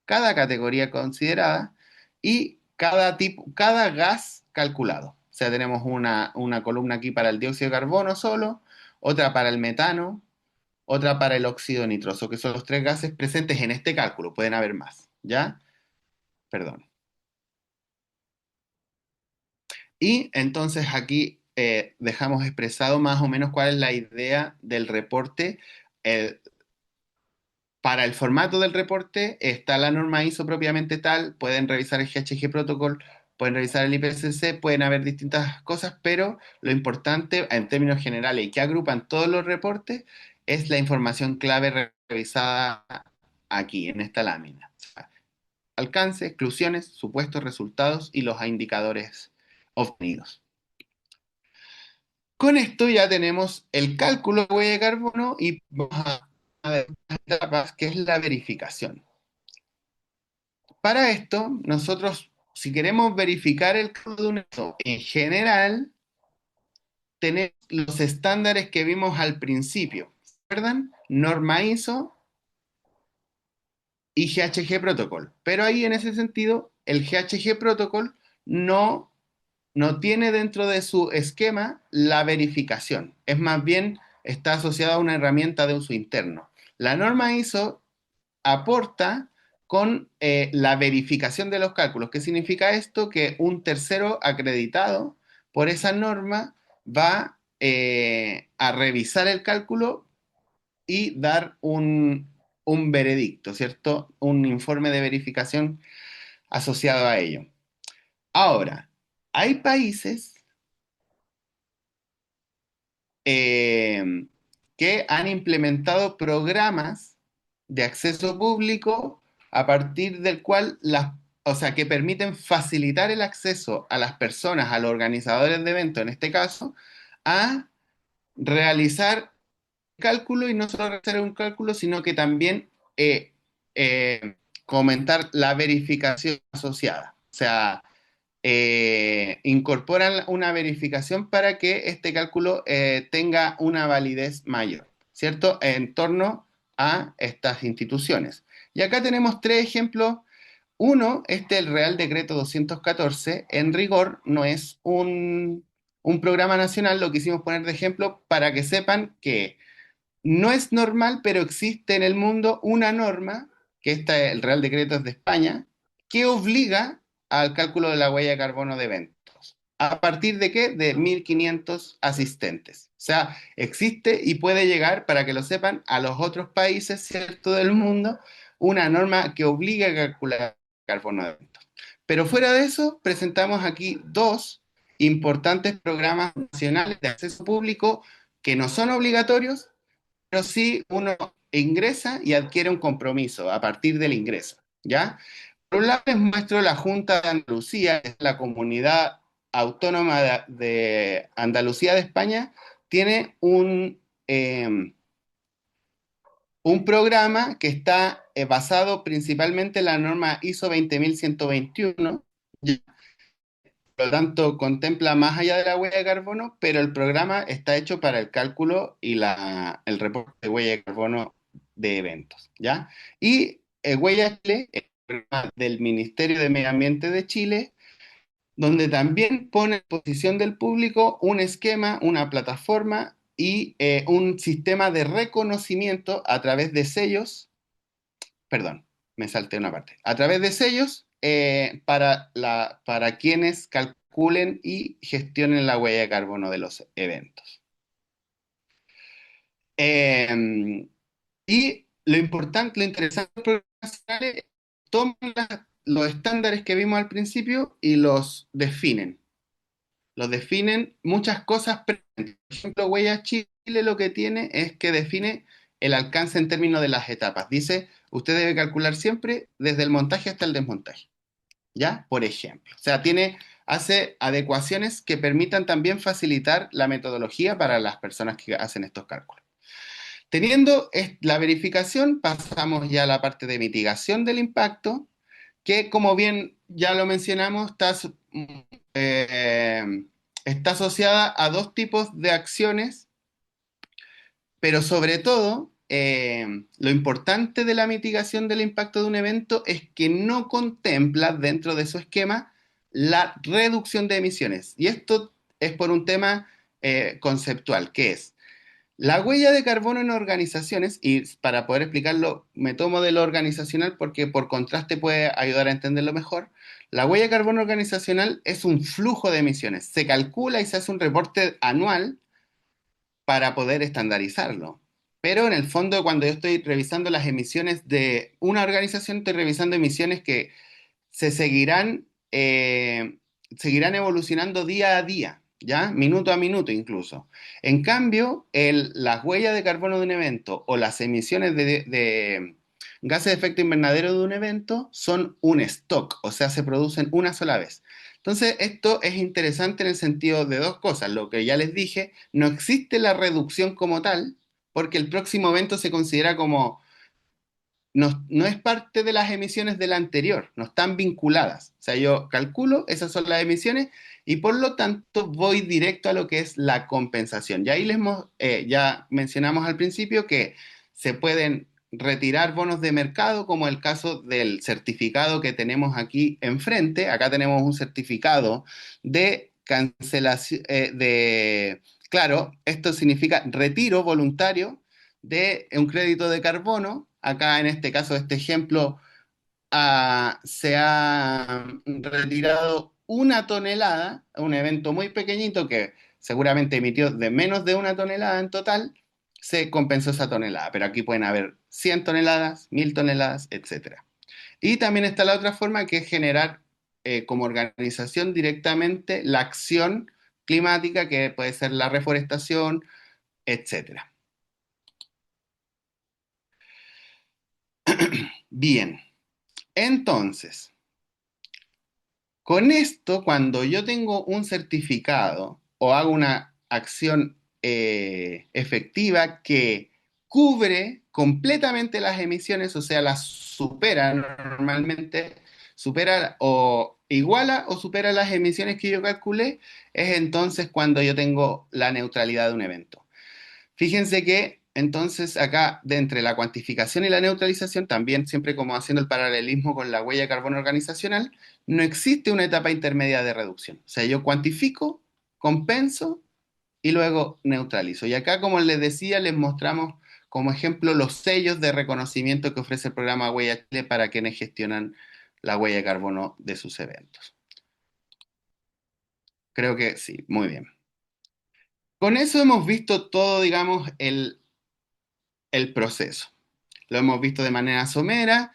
cada categoría considerada y cada tipo, cada gas calculado. O sea, tenemos una columna aquí para el dióxido de carbono solo, otra para el metano, otra para el óxido nitroso, que son los tres gases presentes en este cálculo. Pueden haber más, ¿ya? Perdón. Y entonces aquí dejamos expresado más o menos cuál es la idea del reporte. Para el formato del reporte está la norma ISO propiamente tal, pueden revisar el GHG Protocol, pueden revisar el IPCC, pueden haber distintas cosas, pero lo importante en términos generales y que agrupan todos los reportes es la información clave revisada aquí, en esta lámina. O sea, alcance, exclusiones, supuestos resultados y los indicadores obtenidos. Con esto ya tenemos el cálculo de huella de carbono y vamos a ver las etapas, que es la verificación. Para esto, nosotros, si queremos verificar el cálculo de un evento en general, tenemos los estándares que vimos al principio. ¿Se acuerdan? Norma ISO y GHG Protocol. Pero ahí, en ese sentido, el GHG Protocol no tiene dentro de su esquema la verificación. Es más bien, está asociada a una herramienta de uso interno. La norma ISO aporta con la verificación de los cálculos. ¿Qué significa esto? Que un tercero acreditado por esa norma va a revisar el cálculo y dar un veredicto, ¿cierto? Un informe de verificación asociado a ello. Ahora, hay países que han implementado programas de acceso público a partir del cual o sea, que permiten facilitar el acceso a las personas, a los organizadores de eventos, en este caso, a realizar cálculo y no solo realizar un cálculo, sino que también comentar la verificación asociada. O sea, incorporan una verificación para que este cálculo tenga una validez mayor, ¿cierto? En torno a estas instituciones. Y acá tenemos tres ejemplos. Uno, el Real Decreto 214, en rigor no es un programa nacional, lo quisimos poner de ejemplo para que sepan que no es normal, pero existe en el mundo una norma, que el Real Decreto es de España, que obliga al cálculo de la huella de carbono de eventos. ¿A partir de qué? De 1.500 asistentes. O sea, existe y puede llegar, para que lo sepan, a los otros países, ¿cierto?, del mundo, una norma que obliga a calcular el carbono de eventos. Pero fuera de eso, presentamos aquí dos importantes programas nacionales de acceso público que no son obligatorios, pero sí uno ingresa y adquiere un compromiso a partir del ingreso, ¿ya? Por un lado les muestro la Junta de Andalucía, que es la comunidad autónoma de Andalucía de España, tiene un programa que está basado principalmente en la norma ISO 20121, por lo tanto contempla más allá de la huella de carbono, pero el programa está hecho para el cálculo y el reporte de huella de carbono de eventos, ¿ya? Y Huella Chile, el programa del Ministerio de Medio Ambiente de Chile, donde también pone a disposición del público un esquema, una plataforma y un sistema de reconocimiento a través de sellos, perdón, me salté una parte, a través de sellos para quienes calculen y gestionen la huella de carbono de los eventos. Y lo importante, lo interesante de los programas nacionales, toman los estándares que vimos al principio y los definen. Los definen muchas cosas. Por ejemplo, Huella Chile lo que tiene es que define el alcance en términos de las etapas. Dice, usted debe calcular siempre desde el montaje hasta el desmontaje. ¿Ya? Por ejemplo. O sea, hace adecuaciones que permitan también facilitar la metodología para las personas que hacen estos cálculos. Teniendo la verificación, pasamos ya a la parte de mitigación del impacto, que como bien ya lo mencionamos, está asociada a dos tipos de acciones, pero sobre todo, lo importante de la mitigación del impacto de un evento es que no contempla dentro de su esquema la reducción de emisiones. Y esto es por un tema conceptual, que es la huella de carbono en organizaciones, y para poder explicarlo, me tomo de lo organizacional porque por contraste puede ayudar a entenderlo mejor. La huella de carbono organizacional es un flujo de emisiones. Se calcula y se hace un reporte anual para poder estandarizarlo. Pero en el fondo, cuando yo estoy revisando las emisiones de una organización, estoy revisando emisiones que se seguirán evolucionando día a día, ¿ya? Minuto a minuto incluso. En cambio, las huellas de carbono de un evento o las emisiones de gases de efecto invernadero de un evento son un stock, o sea, se producen una sola vez. Entonces, esto es interesante en el sentido de dos cosas. Lo que ya les dije, no existe la reducción como tal, porque el próximo evento se considera como no es parte de las emisiones de la anterior, no están vinculadas. O sea, yo calculo, esas son las emisiones y por lo tanto voy directo a lo que es la compensación. Y ahí ya mencionamos al principio que se pueden retirar bonos de mercado, como el caso del certificado que tenemos aquí enfrente. Acá tenemos un certificado de cancelación, claro, esto significa retiro voluntario de un crédito de carbono. Acá en este caso, este ejemplo, se ha retirado 1 tonelada, un evento muy pequeñito que seguramente emitió de menos de 1 tonelada en total, se compensó esa tonelada, pero aquí pueden haber 100 toneladas, 1000 toneladas, etcétera. Y también está la otra forma, que es generar como organización directamente la acción climática, que puede ser la reforestación, etcétera. Bien, entonces, con esto, cuando yo tengo un certificado o hago una acción efectiva que cubre completamente las emisiones, o sea, las supera normalmente, supera o iguala o supera las emisiones que yo calculé, es entonces cuando yo tengo la neutralidad de un evento. Fíjense que entonces acá, de entre la cuantificación y la neutralización, también siempre como haciendo el paralelismo con la huella de carbono organizacional, no existe una etapa intermedia de reducción. O sea, yo cuantifico, compenso y luego neutralizo. Y acá, como les decía, les mostramos como ejemplo los sellos de reconocimiento que ofrece el programa Huella Chile para quienes gestionan la huella de carbono de sus eventos. Creo que sí, muy bien. Con eso hemos visto todo, digamos, el proceso. Lo hemos visto de manera somera,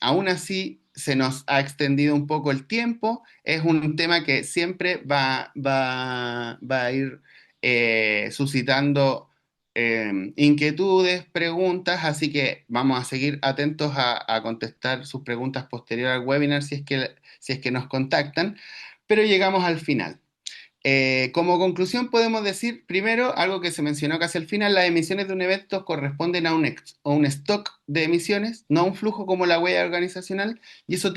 aún así se nos ha extendido un poco el tiempo, es un tema que siempre va a ir suscitando inquietudes, preguntas, así que vamos a seguir atentos a contestar sus preguntas posterior al webinar si es que nos contactan, pero llegamos al final. Como conclusión podemos decir, primero, algo que se mencionó casi al final: las emisiones de un evento corresponden a un stock de emisiones, no a un flujo como la huella organizacional, y eso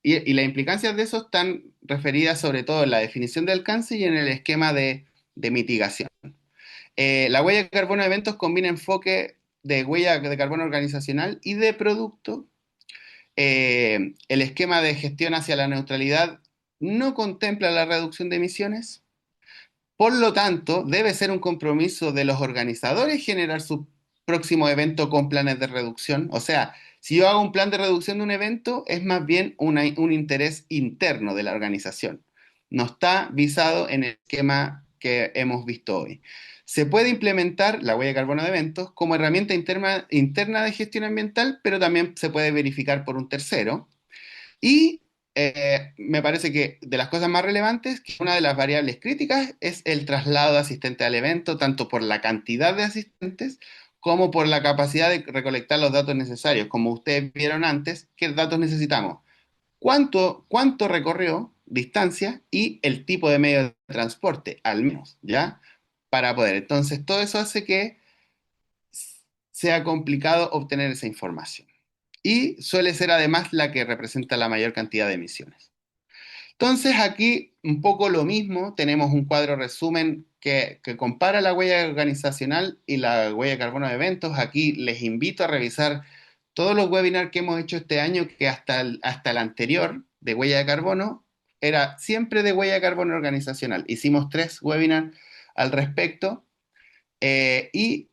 y las implicancias de eso están referidas sobre todo en la definición de alcance y en el esquema de mitigación. La huella de carbono de eventos combina enfoque de huella de carbono organizacional y de producto. El esquema de gestión hacia la neutralidad no contempla la reducción de emisiones. Por lo tanto, debe ser un compromiso de los organizadores generar su próximo evento con planes de reducción. O sea, si yo hago un plan de reducción de un evento, es más bien un interés interno de la organización. No está visado en el esquema que hemos visto hoy. Se puede implementar la huella de carbono de eventos como herramienta interna de gestión ambiental, pero también se puede verificar por un tercero. Y me parece que de las cosas más relevantes, que una de las variables críticas es el traslado de asistentes al evento, tanto por la cantidad de asistentes como por la capacidad de recolectar los datos necesarios. Como ustedes vieron antes, ¿qué datos necesitamos? ¿Cuánto recorrió, distancia y el tipo de medio de transporte, al menos, ¿ya? Para poder. Entonces, todo eso hace que sea complicado obtener esa información. Y suele ser además la que representa la mayor cantidad de emisiones. Entonces, aquí un poco lo mismo, tenemos un cuadro resumen que compara la huella organizacional y la huella de carbono de eventos. Aquí les invito a revisar todos los webinars que hemos hecho este año, que hasta el anterior de huella de carbono era siempre de huella de carbono organizacional. Hicimos 3 webinars al respecto y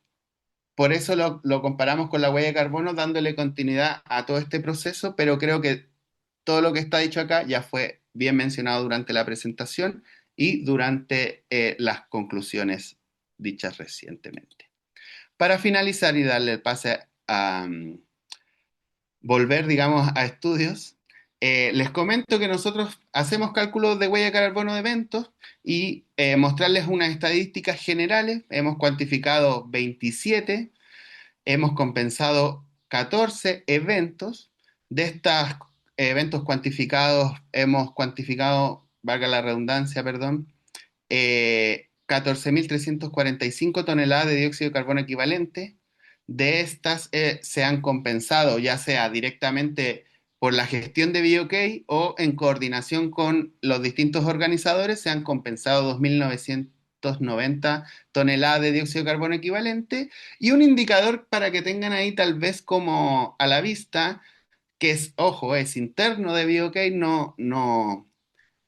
por eso lo comparamos con la huella de carbono, dándole continuidad a todo este proceso, pero creo que todo lo que está dicho acá ya fue bien mencionado durante la presentación y durante las conclusiones dichas recientemente. Para finalizar y darle el pase a volver, digamos, a estudios, les comento que nosotros hacemos cálculos de huella de carbono de eventos y mostrarles unas estadísticas generales. Hemos cuantificado 27, hemos compensado 14 eventos. De estos eventos cuantificados, hemos cuantificado, valga la redundancia, perdón, 14.345 toneladas de dióxido de carbono equivalente. De estas se han compensado ya sea directamente por la gestión de BioK o en coordinación con los distintos organizadores, se han compensado 2.990 toneladas de dióxido de carbono equivalente. Y un indicador para que tengan ahí tal vez como a la vista, que es, ojo, es interno de BioK, no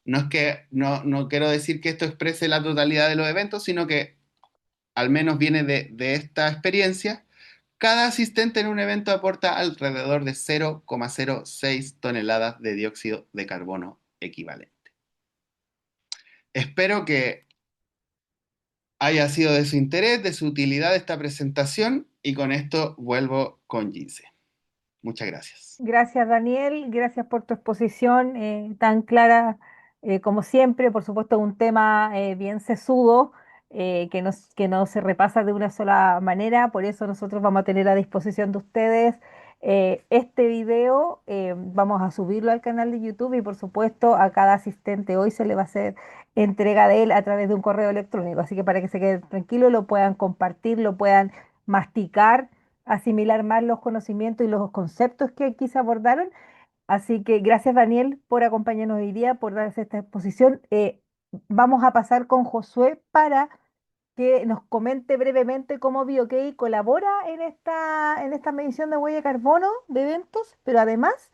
es que, no quiero decir que esto exprese la totalidad de los eventos, sino que al menos viene de esta experiencia. Cada asistente en un evento aporta alrededor de 0,06 toneladas de dióxido de carbono equivalente. Espero que haya sido de su interés, de su utilidad esta presentación, y con esto vuelvo con Gince. Muchas gracias. Gracias, Daniel. Gracias por tu exposición tan clara como siempre. Por supuesto, un tema bien sesudo que no se repasa de una sola manera. Por eso nosotros vamos a tener a disposición de ustedes este video. Vamos a subirlo al canal de YouTube y, por supuesto, a cada asistente hoy se le va a hacer entrega de él a través de un correo electrónico. Así que para que se queden tranquilos, lo puedan compartir, lo puedan masticar, asimilar más los conocimientos y los conceptos que aquí se abordaron. Así que gracias, Daniel, por acompañarnos hoy día, por darse esta exposición. Vamos a pasar con Josué para que nos comente brevemente cómo BioK colabora en esta medición de huella de carbono de eventos, pero además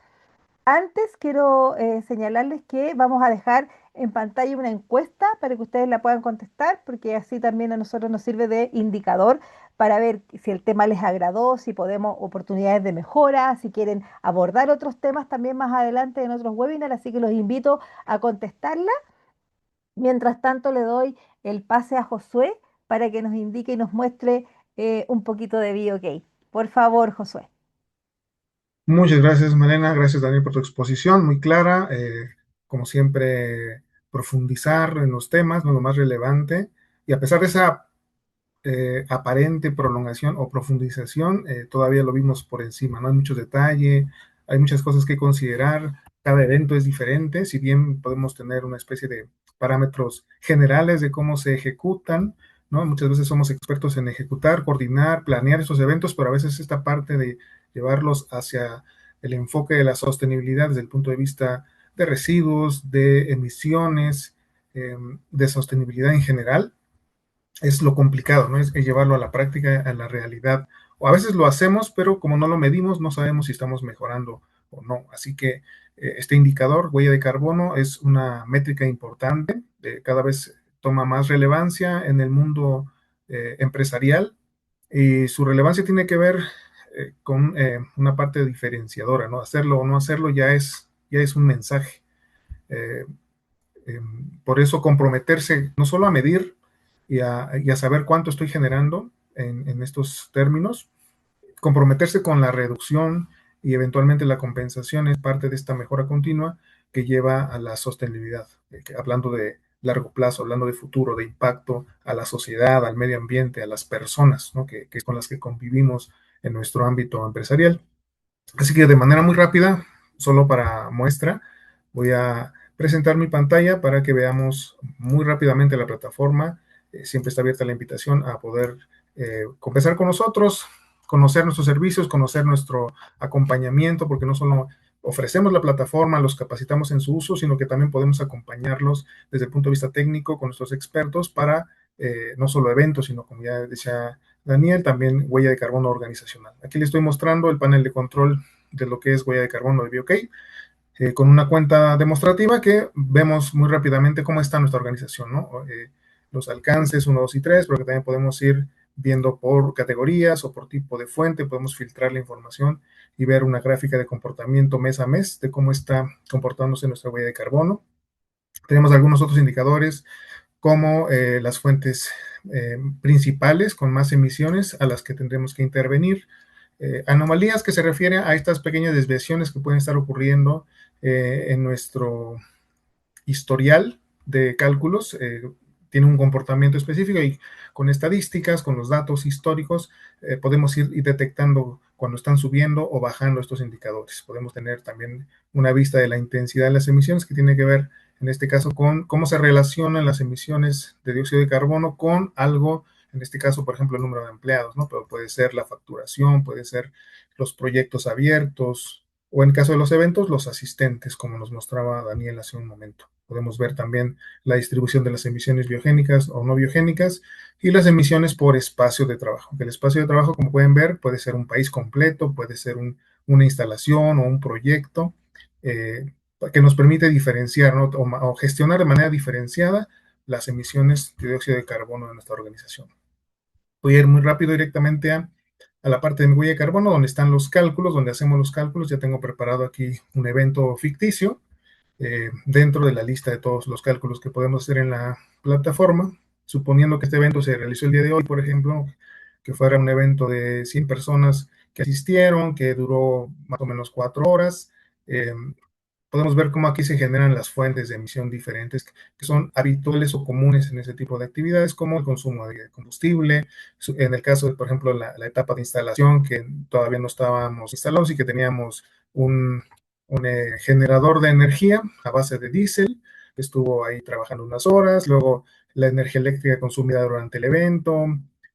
antes quiero señalarles que vamos a dejar en pantalla una encuesta para que ustedes la puedan contestar, porque así también a nosotros nos sirve de indicador para ver si el tema les agradó, si podemos oportunidades de mejora, si quieren abordar otros temas también más adelante en otros webinars, así que los invito a contestarla. Mientras tanto, le doy el pase a Josué para que nos indique y nos muestre un poquito de BioK. Por favor, Josué. Muchas gracias, Malena. Gracias, Daniel, por tu exposición muy clara. Como siempre, profundizar en los temas, ¿no? Lo más relevante. Y a pesar de esa aparente prolongación o profundización, todavía lo vimos por encima, ¿no? Hay mucho detalle, hay muchas cosas que considerar. Cada evento es diferente, si bien podemos tener una especie de parámetros generales de cómo se ejecutan, ¿no? Muchas veces somos expertos en ejecutar, coordinar, planear esos eventos, pero a veces esta parte de llevarlos hacia el enfoque de la sostenibilidad desde el punto de vista de residuos, de emisiones, de sostenibilidad en general, es lo complicado, ¿no? Es llevarlo a la práctica, a la realidad. O a veces lo hacemos, pero como no lo medimos, no sabemos si estamos mejorando o no. Así que este indicador, huella de carbono, es una métrica importante, cada vez toma más relevancia en el mundo empresarial, y su relevancia tiene que ver con una parte diferenciadora, ¿no? Hacerlo o no hacerlo ya es un mensaje. Por eso comprometerse no solo a medir, y a saber cuánto estoy generando en estos términos. Comprometerse con la reducción y eventualmente la compensación es parte de esta mejora continua que lleva a la sostenibilidad, hablando de largo plazo, hablando de futuro, de impacto a la sociedad, al medio ambiente, a las personas, ¿no? que es con las que convivimos en nuestro ámbito empresarial. Así que de manera muy rápida, solo para muestra, voy a presentar mi pantalla para que veamos muy rápidamente la plataforma. Siempre está abierta la invitación a poder conversar con nosotros, conocer nuestros servicios, conocer nuestro acompañamiento, porque no solo ofrecemos la plataforma, los capacitamos en su uso, sino que también podemos acompañarlos desde el punto de vista técnico con nuestros expertos para no solo eventos, sino como ya decía Daniel, también huella de carbono organizacional. Aquí le estoy mostrando el panel de control de lo que es huella de carbono de BioK, con una cuenta demostrativa que vemos muy rápidamente cómo está nuestra organización, ¿no? Los alcances 1, 2 y 3, pero que también podemos ir viendo por categorías o por tipo de fuente, podemos filtrar la información y ver una gráfica de comportamiento mes a mes de cómo está comportándose nuestra huella de carbono. Tenemos algunos otros indicadores como las fuentes principales con más emisiones a las que tendremos que intervenir. Anomalías que se refiere a estas pequeñas desviaciones que pueden estar ocurriendo en nuestro historial de cálculos. Tiene un comportamiento específico y con estadísticas, con los datos históricos, podemos ir detectando cuando están subiendo o bajando estos indicadores. Podemos tener también una vista de la intensidad de las emisiones que tiene que ver en este caso con cómo se relacionan las emisiones de dióxido de carbono con algo, en este caso, por ejemplo, el número de empleados, ¿no? Pero puede ser la facturación, puede ser los proyectos abiertos, o en caso de los eventos, los asistentes, como nos mostraba Daniel hace un momento. Podemos ver también la distribución de las emisiones biogénicas o no biogénicas y las emisiones por espacio de trabajo. El espacio de trabajo, como pueden ver, puede ser un país completo, puede ser una instalación o un proyecto, que nos permite diferenciar, ¿no? o gestionar de manera diferenciada las emisiones de dióxido de carbono de nuestra organización. Voy a ir muy rápido directamente a la parte de mi huella de carbono, donde están los cálculos, donde hacemos los cálculos. Ya tengo preparado aquí un evento ficticio dentro de la lista de todos los cálculos que podemos hacer en la plataforma. Suponiendo que este evento se realizó el día de hoy, por ejemplo, que fuera un evento de 100 personas que asistieron, que duró más o menos 4 horas. Podemos ver cómo aquí se generan las fuentes de emisión diferentes que son habituales o comunes en ese tipo de actividades, como el consumo de combustible, en el caso de, por ejemplo, la etapa de instalación, que todavía no estábamos instalados y que teníamos un generador de energía a base de diésel, que estuvo ahí trabajando unas horas, luego la energía eléctrica consumida durante el evento,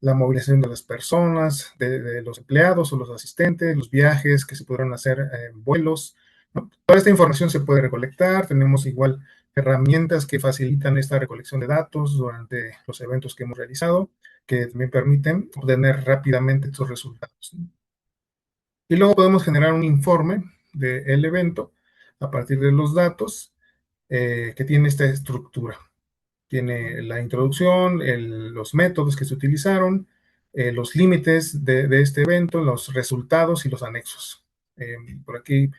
la movilización de las personas, de los empleados o los asistentes, los viajes que se pudieron hacer en vuelos, ¿no? Toda esta información se puede recolectar, tenemos igual herramientas que facilitan esta recolección de datos durante los eventos que hemos realizado, que también permiten obtener rápidamente estos resultados, ¿no? Y luego podemos generar un informe del evento a partir de los datos que tiene esta estructura. Tiene la introducción, los métodos que se utilizaron, los límites de este evento, los resultados y los anexos. Por aquí,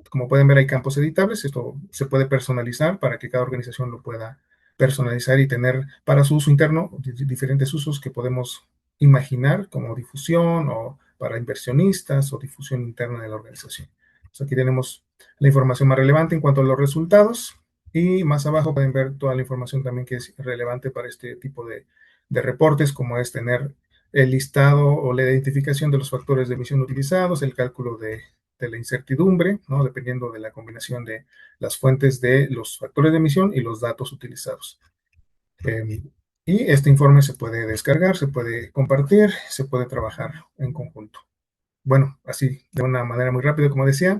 como pueden ver, hay campos editables. Esto se puede personalizar para que cada organización lo pueda personalizar y tener para su uso interno diferentes usos que podemos imaginar, como difusión o para inversionistas o difusión interna de la organización. Entonces, aquí tenemos la información más relevante en cuanto a los resultados. Y más abajo pueden ver toda la información también que es relevante para este tipo de reportes, como es tener el listado o la identificación de los factores de emisión utilizados, el cálculo de la incertidumbre, ¿no? Dependiendo de la combinación de las fuentes de los factores de emisión y los datos utilizados. Y este informe se puede descargar, se puede compartir, se puede trabajar en conjunto. Bueno, así de una manera muy rápida, como decía,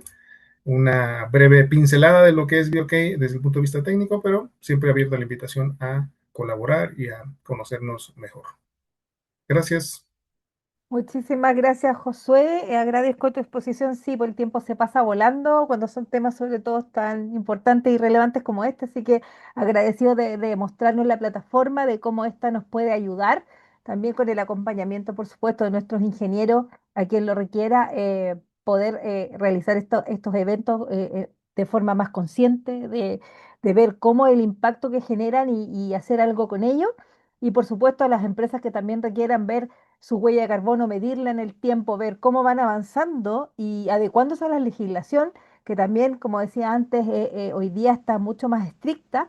una breve pincelada de lo que es BioK desde el punto de vista técnico, pero siempre abierto a la invitación a colaborar y a conocernos mejor. Gracias. Muchísimas gracias, Josué. Agradezco tu exposición. Sí, pues el tiempo se pasa volando cuando son temas sobre todo tan importantes y relevantes como este, así que agradecido de mostrarnos la plataforma, de cómo esta nos puede ayudar, también con el acompañamiento, por supuesto, de nuestros ingenieros, a quien lo requiera, poder realizar estos eventos de forma más consciente, de ver cómo el impacto que generan y hacer algo con ello. y por supuesto a las empresas que también requieran ver su huella de carbono, medirla en el tiempo, ver cómo van avanzando y adecuándose a la legislación, que también, como decía antes, hoy día está mucho más estricta,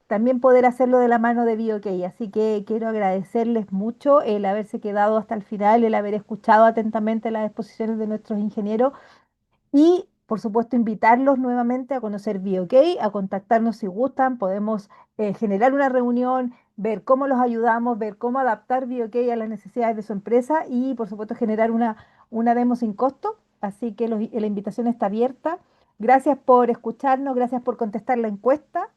también poder hacerlo de la mano de BioK. Así que quiero agradecerles mucho el haberse quedado hasta el final, el haber escuchado atentamente las exposiciones de nuestros ingenieros y, por supuesto, invitarlos nuevamente a conocer BioK, a contactarnos si gustan. Podemos generar una reunión, ver cómo los ayudamos, ver cómo adaptar BioK a las necesidades de su empresa y, por supuesto, generar una demo sin costo. Así que la invitación está abierta. Gracias por escucharnos, gracias por contestar la encuesta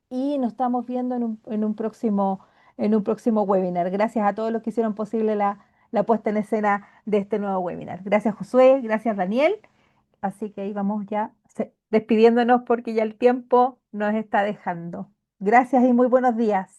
y nos estamos viendo en un próximo webinar. Gracias a todos los que hicieron posible la puesta en escena de este nuevo webinar. Gracias, Josué, gracias, Daniel. Así que ahí vamos ya despidiéndonos porque ya el tiempo nos está dejando. Gracias y muy buenos días.